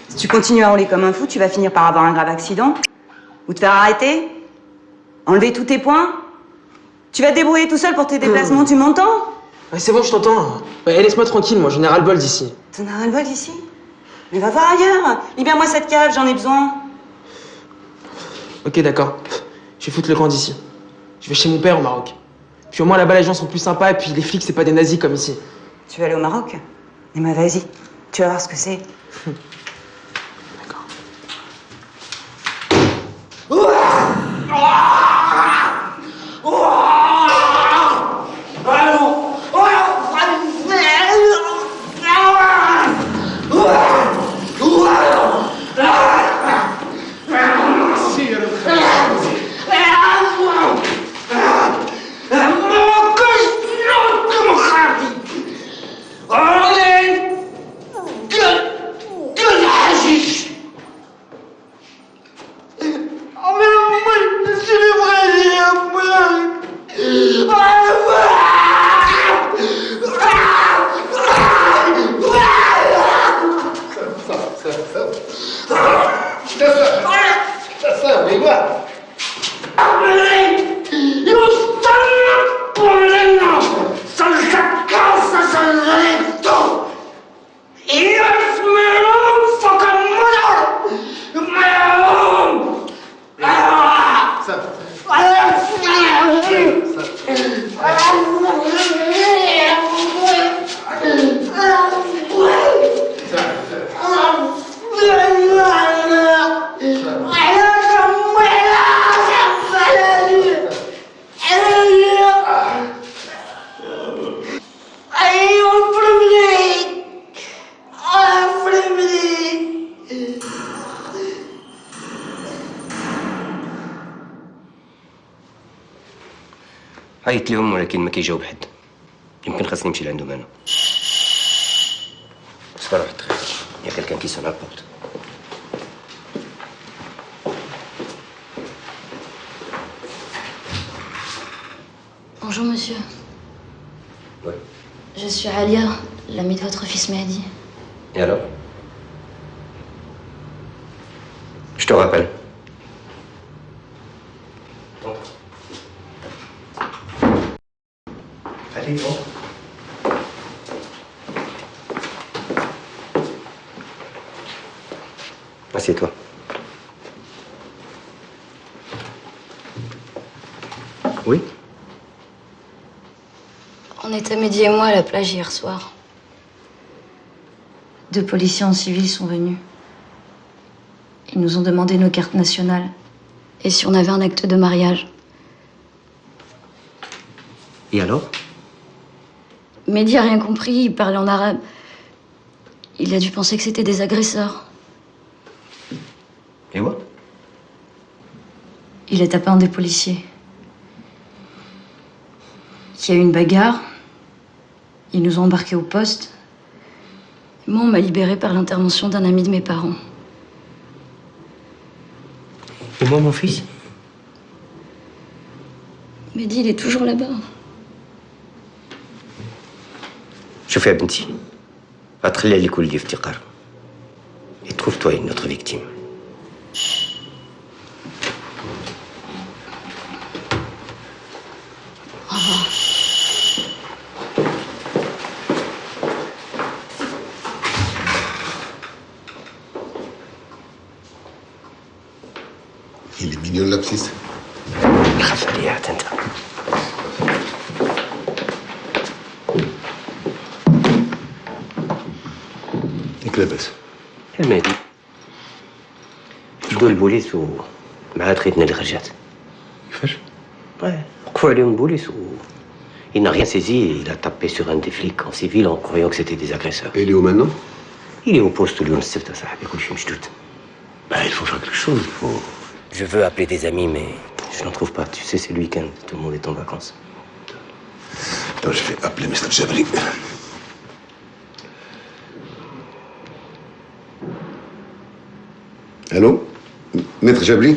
Si tu continues à rouler comme un fou, tu vas finir par avoir un grave accident. Ou te faire arrêter. Enlever tous tes points. Tu vas te débrouiller tout seul pour tes déplacements, tu m'entends? Ouais, c'est bon, je t'entends. Ouais, laisse-moi tranquille, moi, j'en ai ras-le-bol d'ici. T'en as ras-le-bol d'ici? Mais va voir ailleurs. Libère-moi cette cave, j'en ai besoin. Ok, d'accord. Je vais foutre le camp d'ici. Je vais chez mon père au Maroc. Puis au moins là-bas, les gens sont plus sympas et puis les flics, c'est pas des nazis comme ici. Tu veux aller au Maroc? Eh ben vas-y. Tu vas voir ce que c'est. عيط لهم ولكن ما كيجاوب حد. يمكن خاصني نمشي لعندهم انا. صبر واحد دقيقة. يا quelqu'un qui sonne à la porte. Bonjour monsieur. Oui. Je suis Alia, l'amie de votre fils Mehdi. Et alors? Je te rappelle. Allez, bon. Assieds-toi. Oui? On était Mehdi et moi à la plage hier soir. 2 policiers en civil sont venus. Ils nous ont demandé nos cartes nationales et si on avait un acte de mariage. Et alors? Mehdi a rien compris, il parlait en arabe. Il a dû penser que c'était des agresseurs. Et what? Il a tapé un des policiers. Il y a eu une bagarre. Ils nous ont embarqués au poste. Moi, on m'a libérée par l'intervention d'un ami de mes parents. Et moi, mon fils? Mehdi, il est toujours là-bas. شوف يا بنتي هتخلي لي كل دي افتقار et trouve-toi une autre victime. Au revoir. Il est mignon le lapsus. خاف عليا حتى انت. لاباس؟ يا مهدي جبدوا البوليس ومع تخيتنا اللي خرجات. كيفاش؟ وقفوا عليهم البوليس il n'a rien saisi, il a tapé sur un des flics en civil en croyant que c'était des agresseurs. Et il est où maintenant? Il est au poste اليوم السبت صاحبي كلشي مشدود. Il faut faire quelque chose, il faut... Je veux appeler des amis mais je n'en trouve pas. Tu sais c'est le week-end, tout le monde est en vacances. Attends, je vais appeler Mr. Jabri. Allô? Maître Jabri?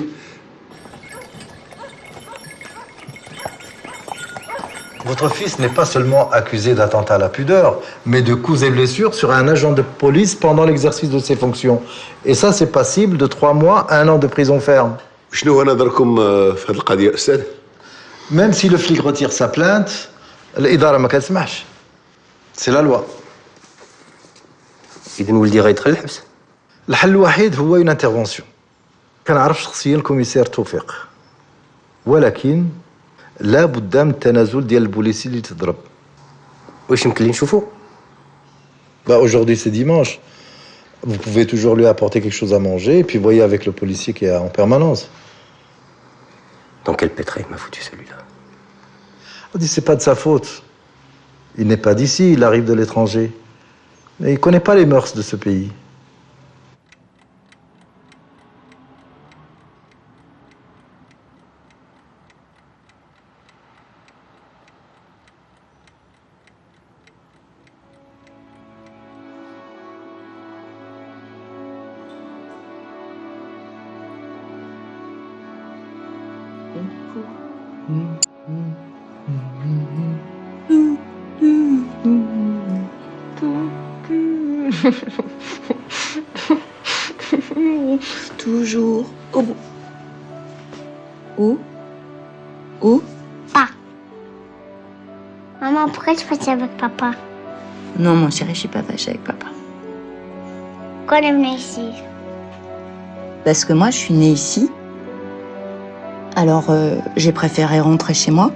Votre fils n'est pas seulement accusé d'attentat à la pudeur, mais de coups et blessures sur un agent de police pendant l'exercice de ses fonctions. Et ça, c'est passible de 3 mois à 1 an de prison ferme. Même si le flic retire sa plainte, l'Idara ma كتسمحش. C'est la loi. إذن ولدي غيدخل الحبس؟ الحل الوحيد هو une intervention. كنعرف شخصيا الكوميسير توفيق. ولكن لا بد من التنازل ديال البوليسي اللي تضرب. واش يمكن لي نشوفو؟ Bah, aujourd'hui, c'est dimanche. Vous pouvez toujours lui apporter quelque chose à manger et puis voyez avec le policier qui est en permanence. Dans quel pétrin il m'a foutu celui-là? On dit c'est pas de sa faute. Il n'est pas d'ici, il arrive de l'étranger. Mais il connaît pas les mœurs de ce pays. Toujours au bout. Où Pas. Maman, pourquoi tu fais ça avec papa? Non, mon chéri, je suis pas fâchée avec papa. Pourquoi on est venu ici? Parce que moi, je suis née ici. Alors, j'ai préféré rentrer chez moi.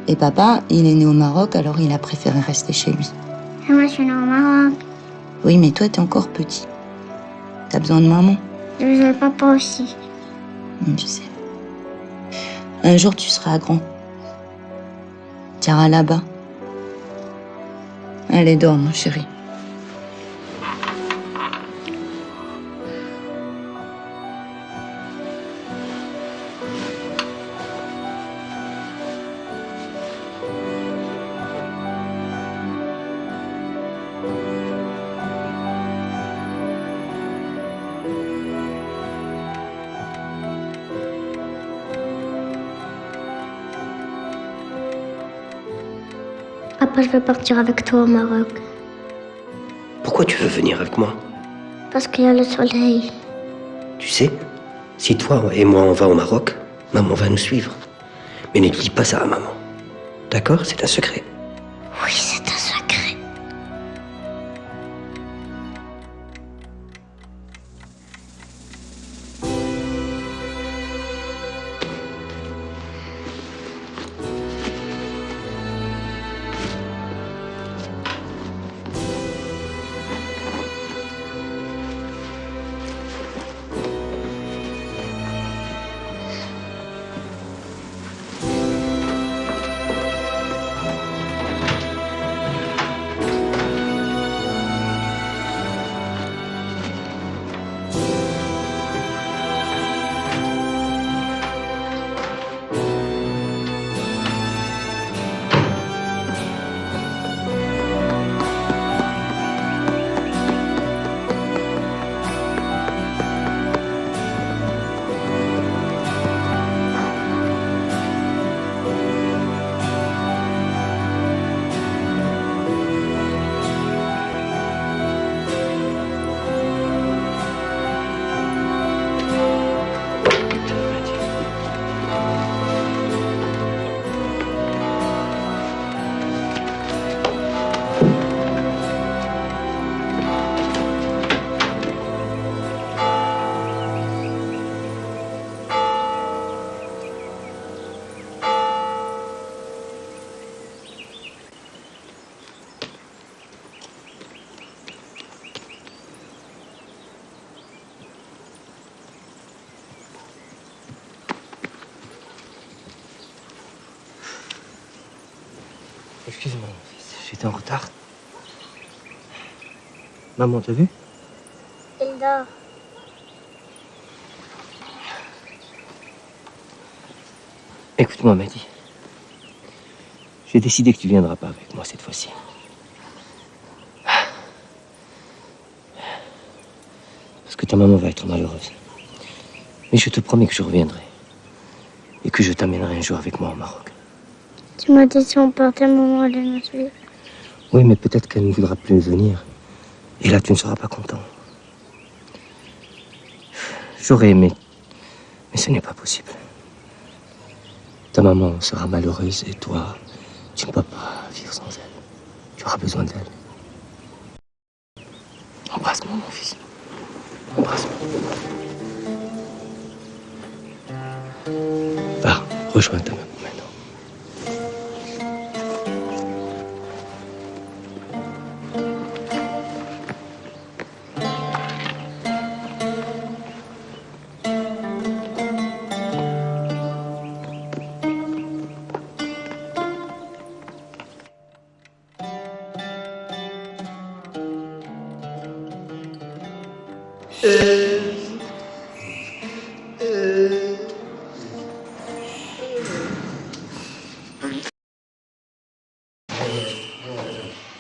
Et papa, il est né au Maroc, alors il a préféré rester chez lui. Et moi, je suis née au Maroc. Oui, mais toi, t'es encore petit. T'as besoin de maman. J'ai besoin de papa aussi. Je sais. Un jour, tu seras grand. Tu iras là-bas. Allez, dors, mon chéri. Papa, je veux partir avec toi au Maroc. Pourquoi tu veux venir avec moi? Parce qu'il y a le soleil. Tu sais, si toi et moi on va au Maroc, maman va nous suivre. Mais ne dis pas ça à maman. D'accord? C'est un secret. Oui, c'est un secret. Excuse-moi, j'étais en retard. Maman, t'as vu? Il dort. Écoute-moi, Mehdi. J'ai décidé que tu viendras pas avec moi cette fois-ci. Parce que ta maman va être malheureuse. Mais je te promets que je reviendrai. Et que je t'amènerai un jour avec moi au Maroc. Tu m'as dit si on partait, maman allait nous suivre. Oui, mais peut-être qu'elle ne voudra plus venir. Et là, tu ne seras pas content. J'aurais aimé, mais ce n'est pas possible. Ta maman sera malheureuse et toi, tu ne peux pas vivre sans elle. Tu auras besoin d'elle. Embrasse-moi, mon fils. Embrasse-moi. Va, rejoins ta maman maintenant.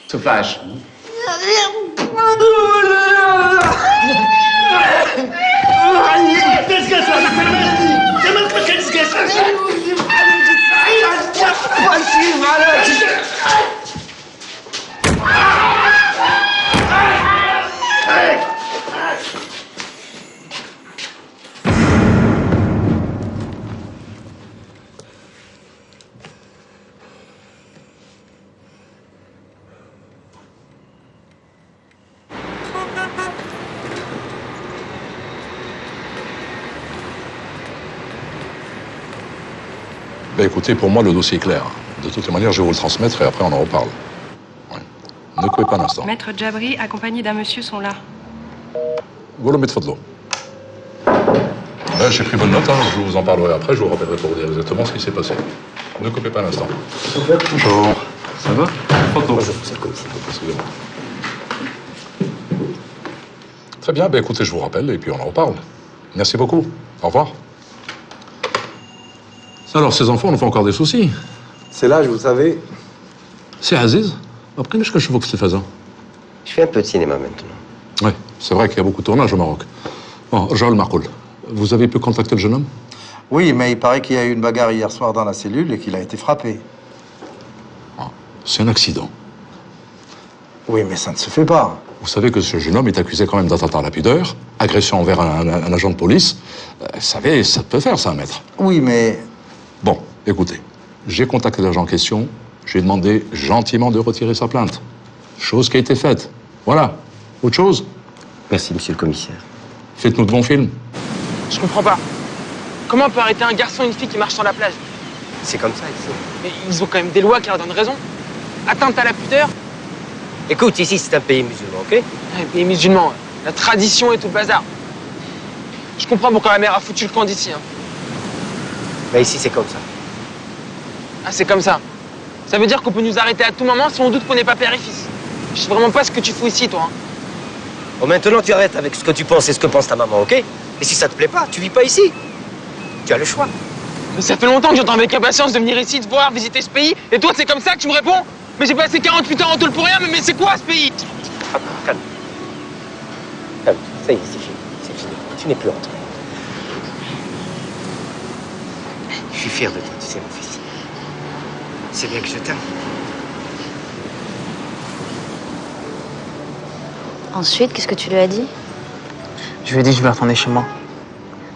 Soufflage. Ben écoutez, pour moi, le dossier est clair. De toute manière, je vais vous le transmettre et après, on en reparle. Ouais. Ne coupez pas un instant. Maître Djabri, accompagné d'un monsieur, sont là. Goulou Metfadlo. Ouais, j'ai pris bonne note, hein. Je vous en parlerai après, je vous rappellerai pour vous dire exactement ce qui s'est passé. Ne coupez pas un instant. Bonjour. Ça va? Bonjour, c'est le commissaire. Excusez-moi. Très bien, ben écoutez, je vous rappelle et puis on en reparle. Merci beaucoup. Au revoir. Alors, ces enfants, on nous fait encore des soucis. C'est l'âge, vous savez. C'est Aziz. Après, je veux que je te fasse. Je fais un peu de cinéma maintenant. Oui, c'est vrai qu'il y a beaucoup de tournages au Maroc. Bon, Joël Marcoul, vous avez pu contacter le jeune homme? Oui, mais il paraît qu'il y a eu une bagarre hier soir dans la cellule et qu'il a été frappé. C'est un accident. Oui, mais ça ne se fait pas. Vous savez que ce jeune homme est accusé quand même d'attentat à la pudeur, agression envers un agent de police. Vous savez, ça peut faire ça, maître. Oui, mais... Bon, écoutez, j'ai contacté l'agent en question, je lui ai demandé gentiment de retirer sa plainte. Chose qui a été faite. Voilà. Autre chose? Merci, monsieur le commissaire. Faites-nous de bons films. Je comprends pas. Comment on peut arrêter un garçon et une fille qui marchent sur la plage? C'est comme ça ici. Mais ils ont quand même des lois qui leur donnent raison. Atteinte à la pudeur? Écoute, ici c'est un pays musulman, ok? Un pays musulman, la tradition et tout le bazar. Je comprends pourquoi la mère a foutu le camp d'ici. Hein. Mais ici c'est comme ça. Ah, c'est comme ça. Ça veut dire qu'on peut nous arrêter à tout moment si on doute qu'on n'est pas père et fils. Je sais vraiment pas ce que tu fous ici, toi. Hein. Bon, maintenant tu arrêtes avec ce que tu penses et ce que pense ta maman, ok? Et si ça te plaît pas, tu vis pas ici. Tu as le choix. Mais ça fait longtemps que j'entends avec impatience de venir ici, de voir, visiter ce pays. Et toi, c'est comme ça que tu me réponds? Mais j'ai passé 48 ans en tôle pour rien, mais c'est quoi ce pays? Calme. Calme. Ça y est, c'est fini. C'est fini. Tu n'es plus entre. Je suis fier de toi, tu sais, mon fils. C'est bien que je t'aime. Ensuite, qu'est-ce que tu lui as dit? Je lui ai dit que je vais retourner chez moi.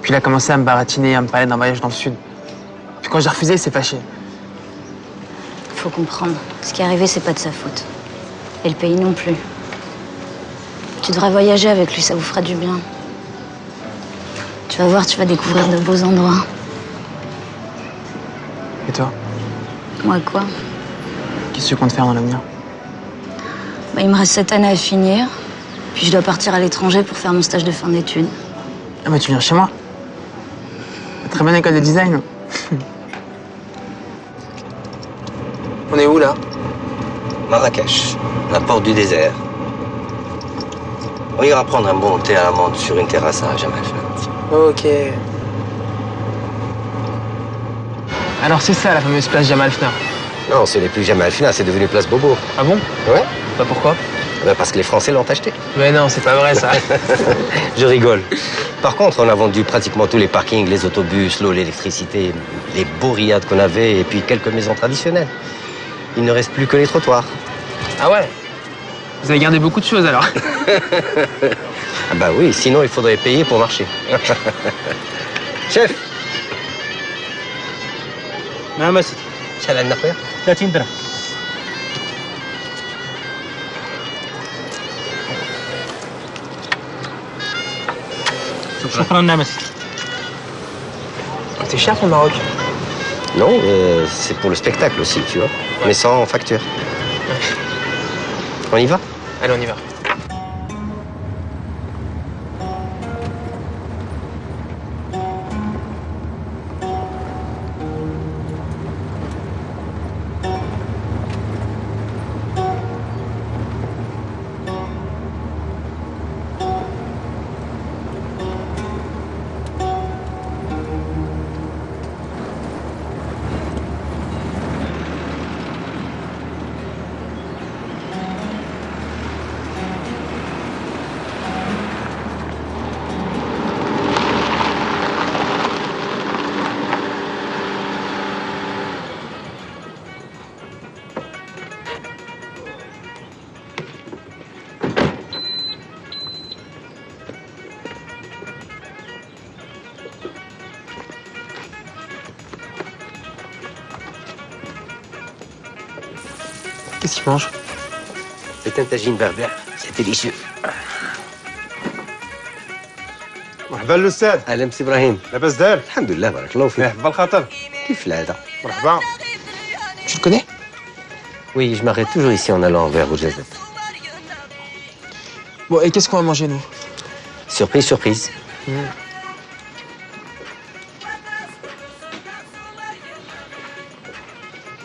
Puis il a commencé à me baratiner, à me parler d'un voyage dans le sud. Puis quand j'ai refusé, il s'est fâché. Faut comprendre. Ce qui est arrivé, c'est pas de sa faute. Et le pays non plus. Tu devrais voyager avec lui, ça vous fera du bien. Tu vas voir, tu vas découvrir de beaux endroits. Et toi? Moi, quoi? Qu'est-ce que tu comptes faire dans l'avenir? Bah, il me reste 7 années à finir. Puis je dois partir à l'étranger pour faire mon stage de fin d'études. Ah, mais tu viens chez moi. Très bonne école de design. On est où, là? Marrakech, la porte du désert. On ira prendre un bon thé à la menthe sur une terrasse à Jamal Fna. Ok. Alors c'est ça, la fameuse place Jamal Fna? Non, ce n'est plus Jamal Fna, c'est devenu place Bobo. Ah bon? Ouais. Pas pourquoi? Ben parce que les Français l'ont acheté. Mais non, c'est pas vrai, ça. Je rigole. Par contre, on a vendu pratiquement tous les parkings, les autobus, l'eau, l'électricité, les beaux riads qu'on avait, et puis quelques maisons traditionnelles. Il ne reste plus que les trottoirs. Ah ouais? Vous avez gardé beaucoup de choses, alors? Ah bah oui, sinon il faudrait payer pour marcher. Chef. نعم سيدي. شحال عندنا خويا؟ 30 درهم. شكرا نعم سيدي. C'est cher, ton Maroc? Non, c'est pour le spectacle aussi, tu vois. Ouais. Mais sans facture. On y va? Allez, on y va. Qu'est-ce qu'il mange? C'est un tagine berbère. C'est délicieux. مرحبا الاستاذ. اهلا بسي ابراهيم. لاباس دار؟ الحمد لله بارك الله فيك. مرحبا الخاطر. كيف العادة؟ مرحبا. Tu le connais? Oui, je m'arrête toujours ici en allant vers Rougeazette. Bon, et qu'est-ce qu'on va manger, nous? Surprise, surprise.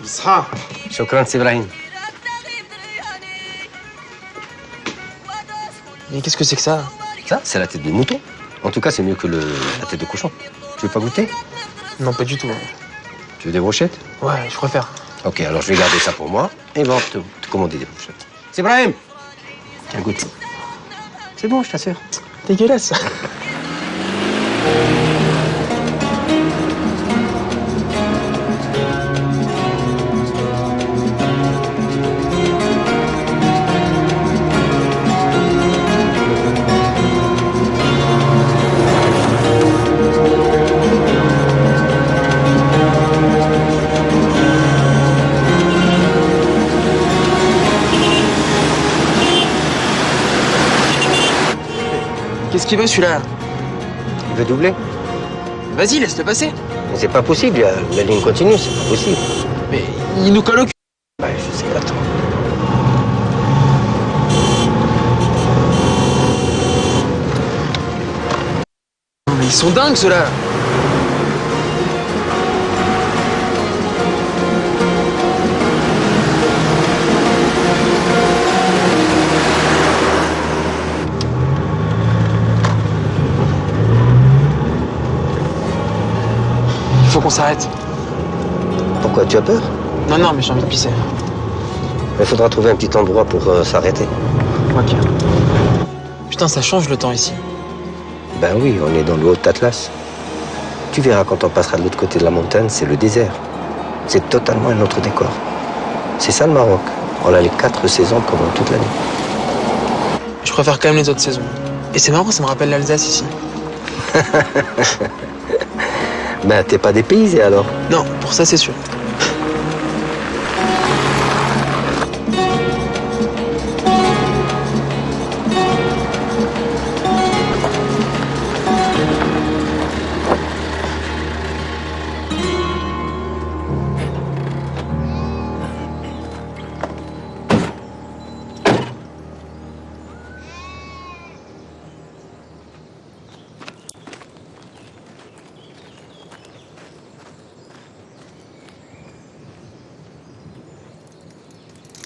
بالصحة. شكرا سي ابراهيم. Mais qu'est-ce que c'est que ça? Ça, c'est la tête de mouton. En tout cas, c'est mieux que la tête de cochon. Tu veux pas goûter? Non, pas du tout. Tu veux des brochettes? Ouais, je préfère. Ok, alors je vais garder ça pour moi et va te commander des brochettes. C'est Brahim. Tiens, goûte. C'est bon, je t'assure. Dégueulasse. Qu'est-ce qu'il veut, celui-là? Il veut doubler? Vas-y, laisse-le passer. Mais c'est pas possible, la ligne continue, c'est pas possible. Mais il nous colle au cul. Ouais, je sais pas trop. Mais ils sont dingues, ceux-là. Il faut qu'on s'arrête. Pourquoi, tu as peur? Non, non, mais j'ai envie de pisser. Il faudra trouver un petit endroit pour s'arrêter. Ok. Putain, ça change le temps ici. Ben oui, on est dans le Haut-Atlas. Tu verras quand on passera de l'autre côté de la montagne, c'est le désert. C'est totalement un autre décor. C'est ça le Maroc. On a les 4 saisons pendant toute l'année. Je préfère quand même les autres saisons. Et c'est marrant, ça me rappelle l'Alsace ici. Ben, t'es pas dépaysé alors? Non, pour ça c'est sûr.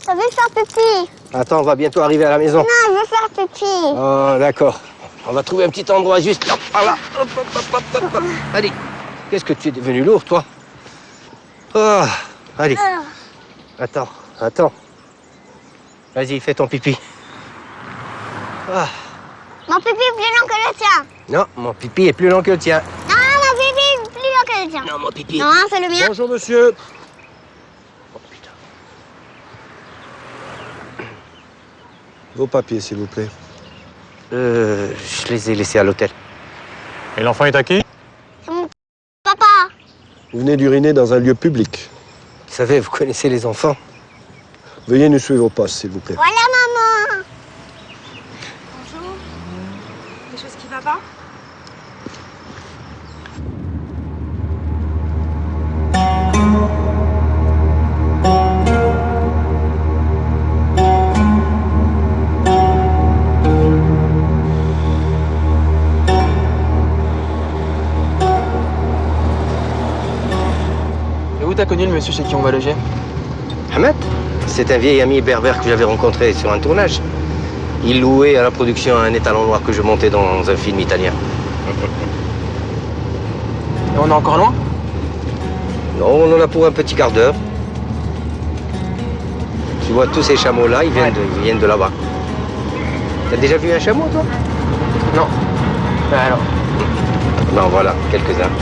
Je veux faire pipi. Attends, on va bientôt arriver à la maison. Non, je veux faire pipi. Oh, d'accord. On va trouver un petit endroit juste là. Voilà. Hop, hop, hop, hop, hop, hop. Allez. Qu'est-ce que tu es devenu lourd, toi? Oh, allez. Attends, attends. Vas-y, fais ton pipi. Ah. Mon pipi est plus long que le tien. Non, mon pipi est plus long que le tien. Non, mon pipi est plus long que le tien. Non, mon pipi. Non, c'est le mien. Bonjour, monsieur. Vos papiers, s'il vous plaît. Je les ai laissés à l'hôtel. Et l'enfant est à qui? C'est mon papa. Vous venez d'uriner dans un lieu public. Vous savez, vous connaissez les enfants. Veuillez nous suivre au poste, s'il vous plaît. Voilà, maman. Bonjour. Quelque chose qui va pas? Et où t'as connu le monsieur chez qui on va loger? Ahmed, c'est un vieil ami berbère que j'avais rencontré sur un tournage. Il louait à la production un étalon noir que je montais dans un film italien. Et on est encore loin? Non, on en a pour un petit quart d'heure. Tu vois, tous ces chameaux-là, ils viennent de là-bas. T'as déjà vu un chameau, toi? Non. Ben alors? Non, voilà, quelques-uns.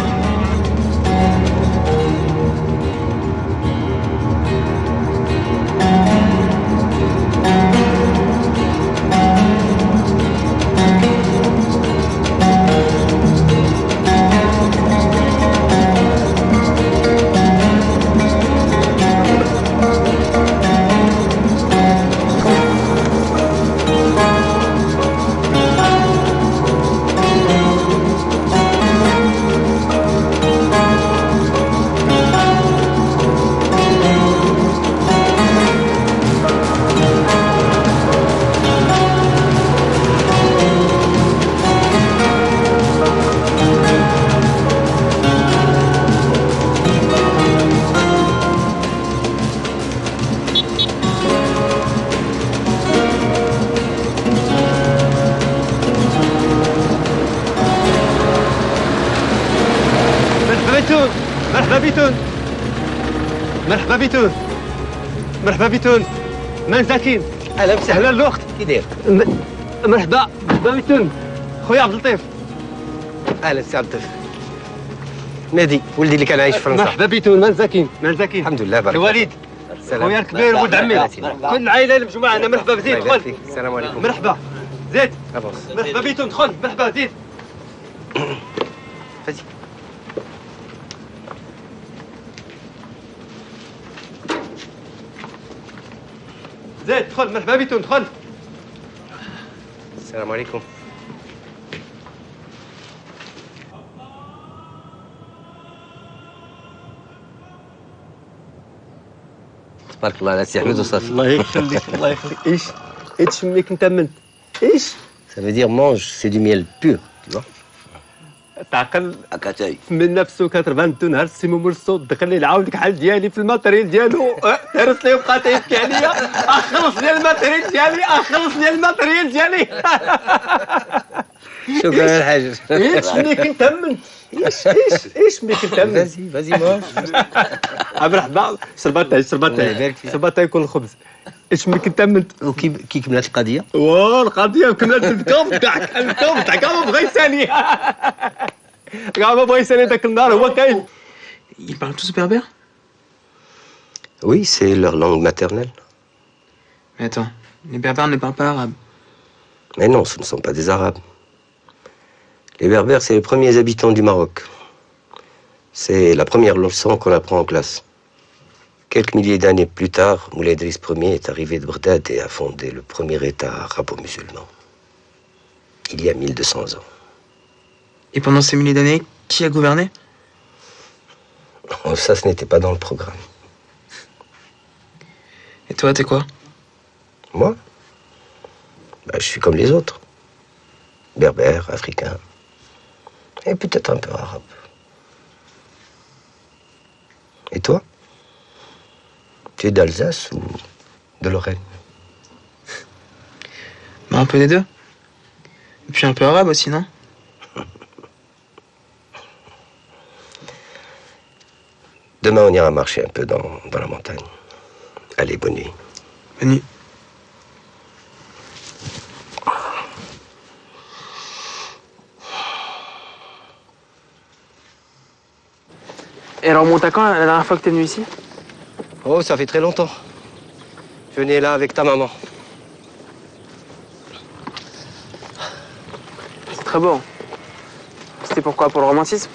بتون مرحبا بتون مرحبا بتون مرحبا بتون من زكين اهلا وسهلا الاخت كي داير مرحبا بتون خويا عبد اللطيف اهلا سي عبد اللطيف نادي ولدي اللي كان عايش في فرنسا مرحبا بتون من زكين الحمد لله بارك الوالد خويا الكبير ولد عمي كل العائله المجموعه انا مرحبا بزيد دخل السلام عليكم مرحبا زيد مرحبا بتون دخل مرحبا زيد فازي زيد دخل مرحبا بتون دخل السلام عليكم تبارك الله على سي احمد وصافي الله يخليك الله يخليك ايش تشميك انت من ايش ça veut dire mange c'est du miel pur tu vois تعقل اكاتاي من 1982 نهار السيمو مرصود دخل لي العاون كحل ديالي في الماتريال ديالو هرس لي وبقى تيبكي عليا اخلص لي الماتريال ديالي اخلص لي الماتريال ديالي شكرا الحاج ايش ملي كنت تمنت ايش ملي كنت تمنت فازي ماش مرحبا شربات يكون الخبز ايش ملي كنت تمنت وكي كملت القضيه القضيه كملت الكوم تاعك كاع ما بغى يسالي كاع ما بغى يسالي ذاك النهار هو كاين Ils parlent tous berbère? Oui, c'est leur langue maternelle. Mais attends, les berbères ne parlent pas arabe. Mais non, ce ne sont pas des arabes. Les berbères, c'est les premiers habitants du Maroc. C'est la première leçon qu'on apprend en classe. Quelques milliers d'années plus tard, Moulay Idriss Ier est arrivé de Bagdad et a fondé le premier État arabo-musulman. Il y a 1200 ans. Et pendant ces milliers d'années, qui a gouverné? Oh, ça, ce n'était pas dans le programme. Et toi, t'es quoi? Moi? Je suis comme les autres. Berbère, africain. Et peut-être un peu arabe. Et toi? Tu es d'Alsace ou de Lorraine? Un peu des deux. Et puis un peu arabe aussi, non? Demain, on ira marcher un peu dans la montagne. Allez, bonne nuit. Bonne nuit. Et alors, remonte à quand la dernière fois que t'es venu ici? Oh, ça fait très longtemps. Je venais là avec ta maman. C'est très beau. C'était pourquoi? Pour le romantisme?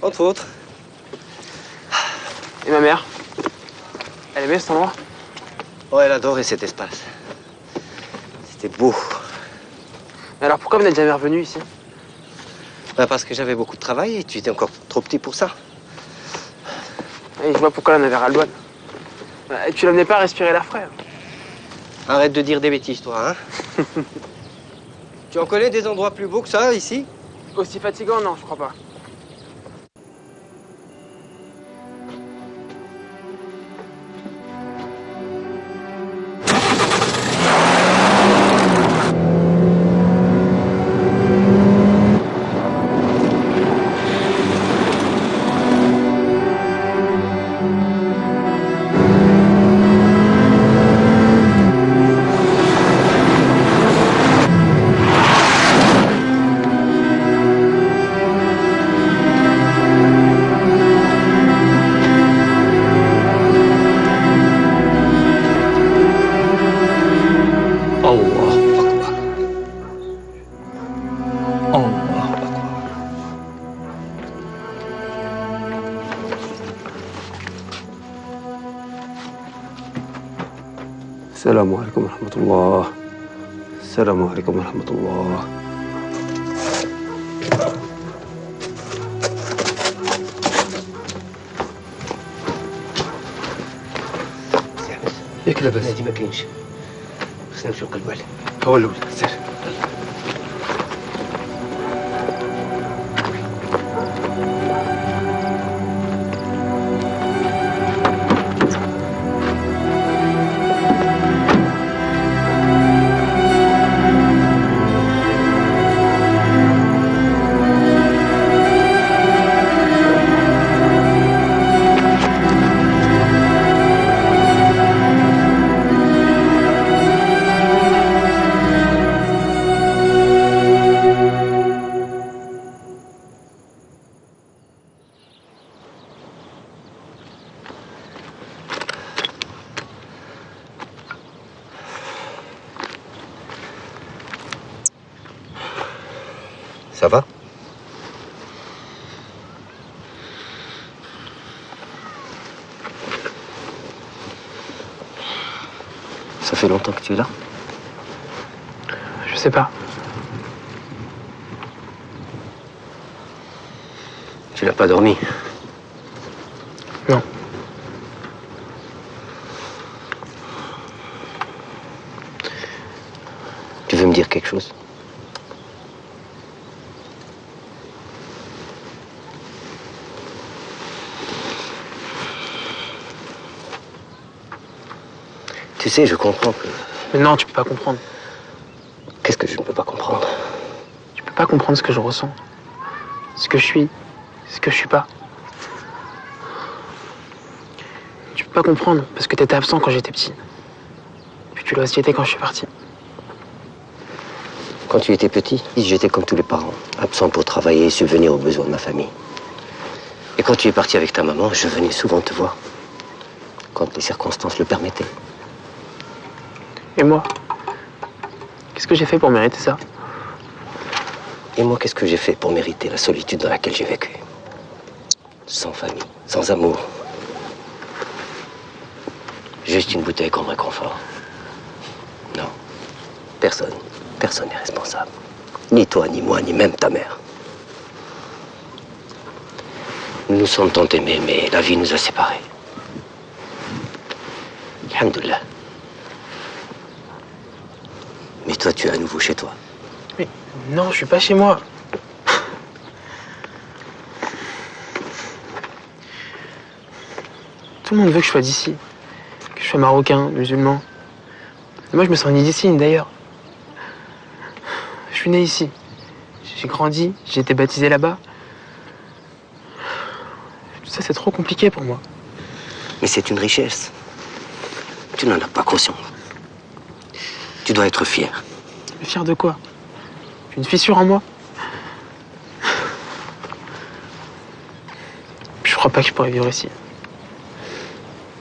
Entre autres. Et ma mère? Elle aimait cet endroit? Oh, elle adorait cet espace. C'était beau. Alors pourquoi vous n'êtes jamais revenu ici? Parce que j'avais beaucoup de travail et tu étais encore trop petit pour ça. Et je vois pourquoi on avait ras le douane. Tu l'amenais pas à respirer l'air frais. Arrête de dire des bêtises, toi, hein. Tu en connais des endroits plus beaux que ça, ici? Aussi fatigant, non, je crois pas. السلام عليكم ورحمة الله. السلام عليكم ورحمة الله. ياك لاباس؟ هادي ما كاينش. خصنا نمشيو نقلبو عليه. هو الأول، سير. Ça va? Ça fait longtemps que tu es là? Je sais pas. Tu n'as pas dormi? Non. Tu veux me dire quelque chose? Tu sais, je comprends que... Mais non, tu peux pas comprendre. Qu'est-ce que je ne peux pas comprendre? Tu peux pas comprendre ce que je ressens. Ce que je suis. Ce que je suis pas. Tu peux pas comprendre parce que t'étais absent quand j'étais petit. Puis tu l'as aussi été quand je suis parti. Quand tu étais petit, j'étais comme tous les parents, absent pour travailler et subvenir aux besoins de ma famille. Et quand tu es parti avec ta maman, je venais souvent te voir, quand les circonstances le permettaient. Et moi? Qu'est-ce que j'ai fait pour mériter ça? Et moi, qu'est-ce que j'ai fait pour mériter la solitude dans laquelle j'ai vécu? Sans famille, sans amour. Juste une bouteille comme réconfort. Non, personne n'est responsable. Ni toi, ni moi, ni même ta mère. Nous nous sommes tant aimés, mais la vie nous a séparés. Alhamdoulilah. Mais toi, tu es à nouveau chez toi. Mais non, je suis pas chez moi. Tout le monde veut que je sois d'ici. Que je sois marocain, musulman. Et moi, je me sens ni d'ici, ni d'ailleurs. Je suis né ici. J'ai grandi, j'ai été baptisé là-bas. Tout ça, c'est trop compliqué pour moi. Mais c'est une richesse. Tu n'en as pas conscience. Tu dois être fier. Mais fier de quoi? J'ai une fissure en moi. Puis je crois pas que je pourrais vivre ici.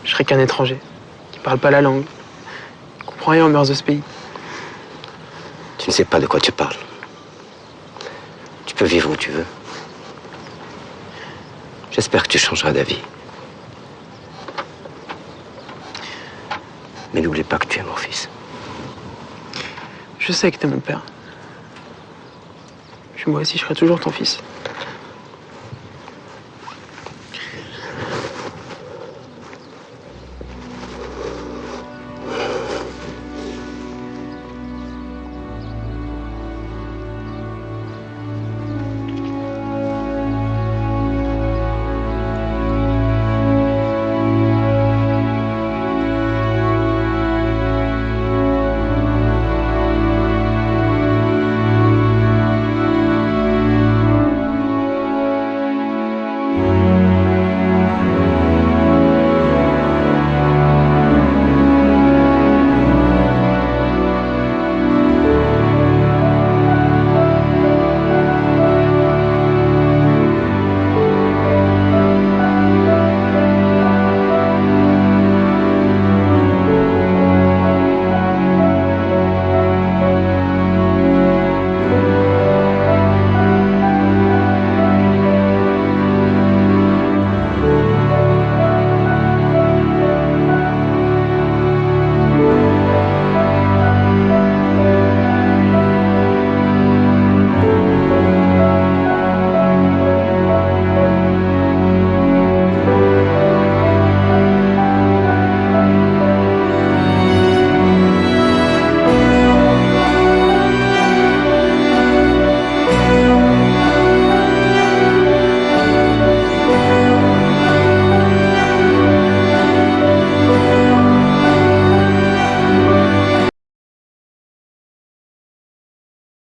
Je serais qu'un étranger, qui parle pas la langue, qui comprend rien aux mœurs de ce pays. Tu ne sais pas de quoi tu parles. Tu peux vivre où tu veux. J'espère que tu changeras d'avis. Mais n'oublie pas que tu es mon fils. Je sais que t'es mon père. Puis moi aussi, je serai toujours ton fils.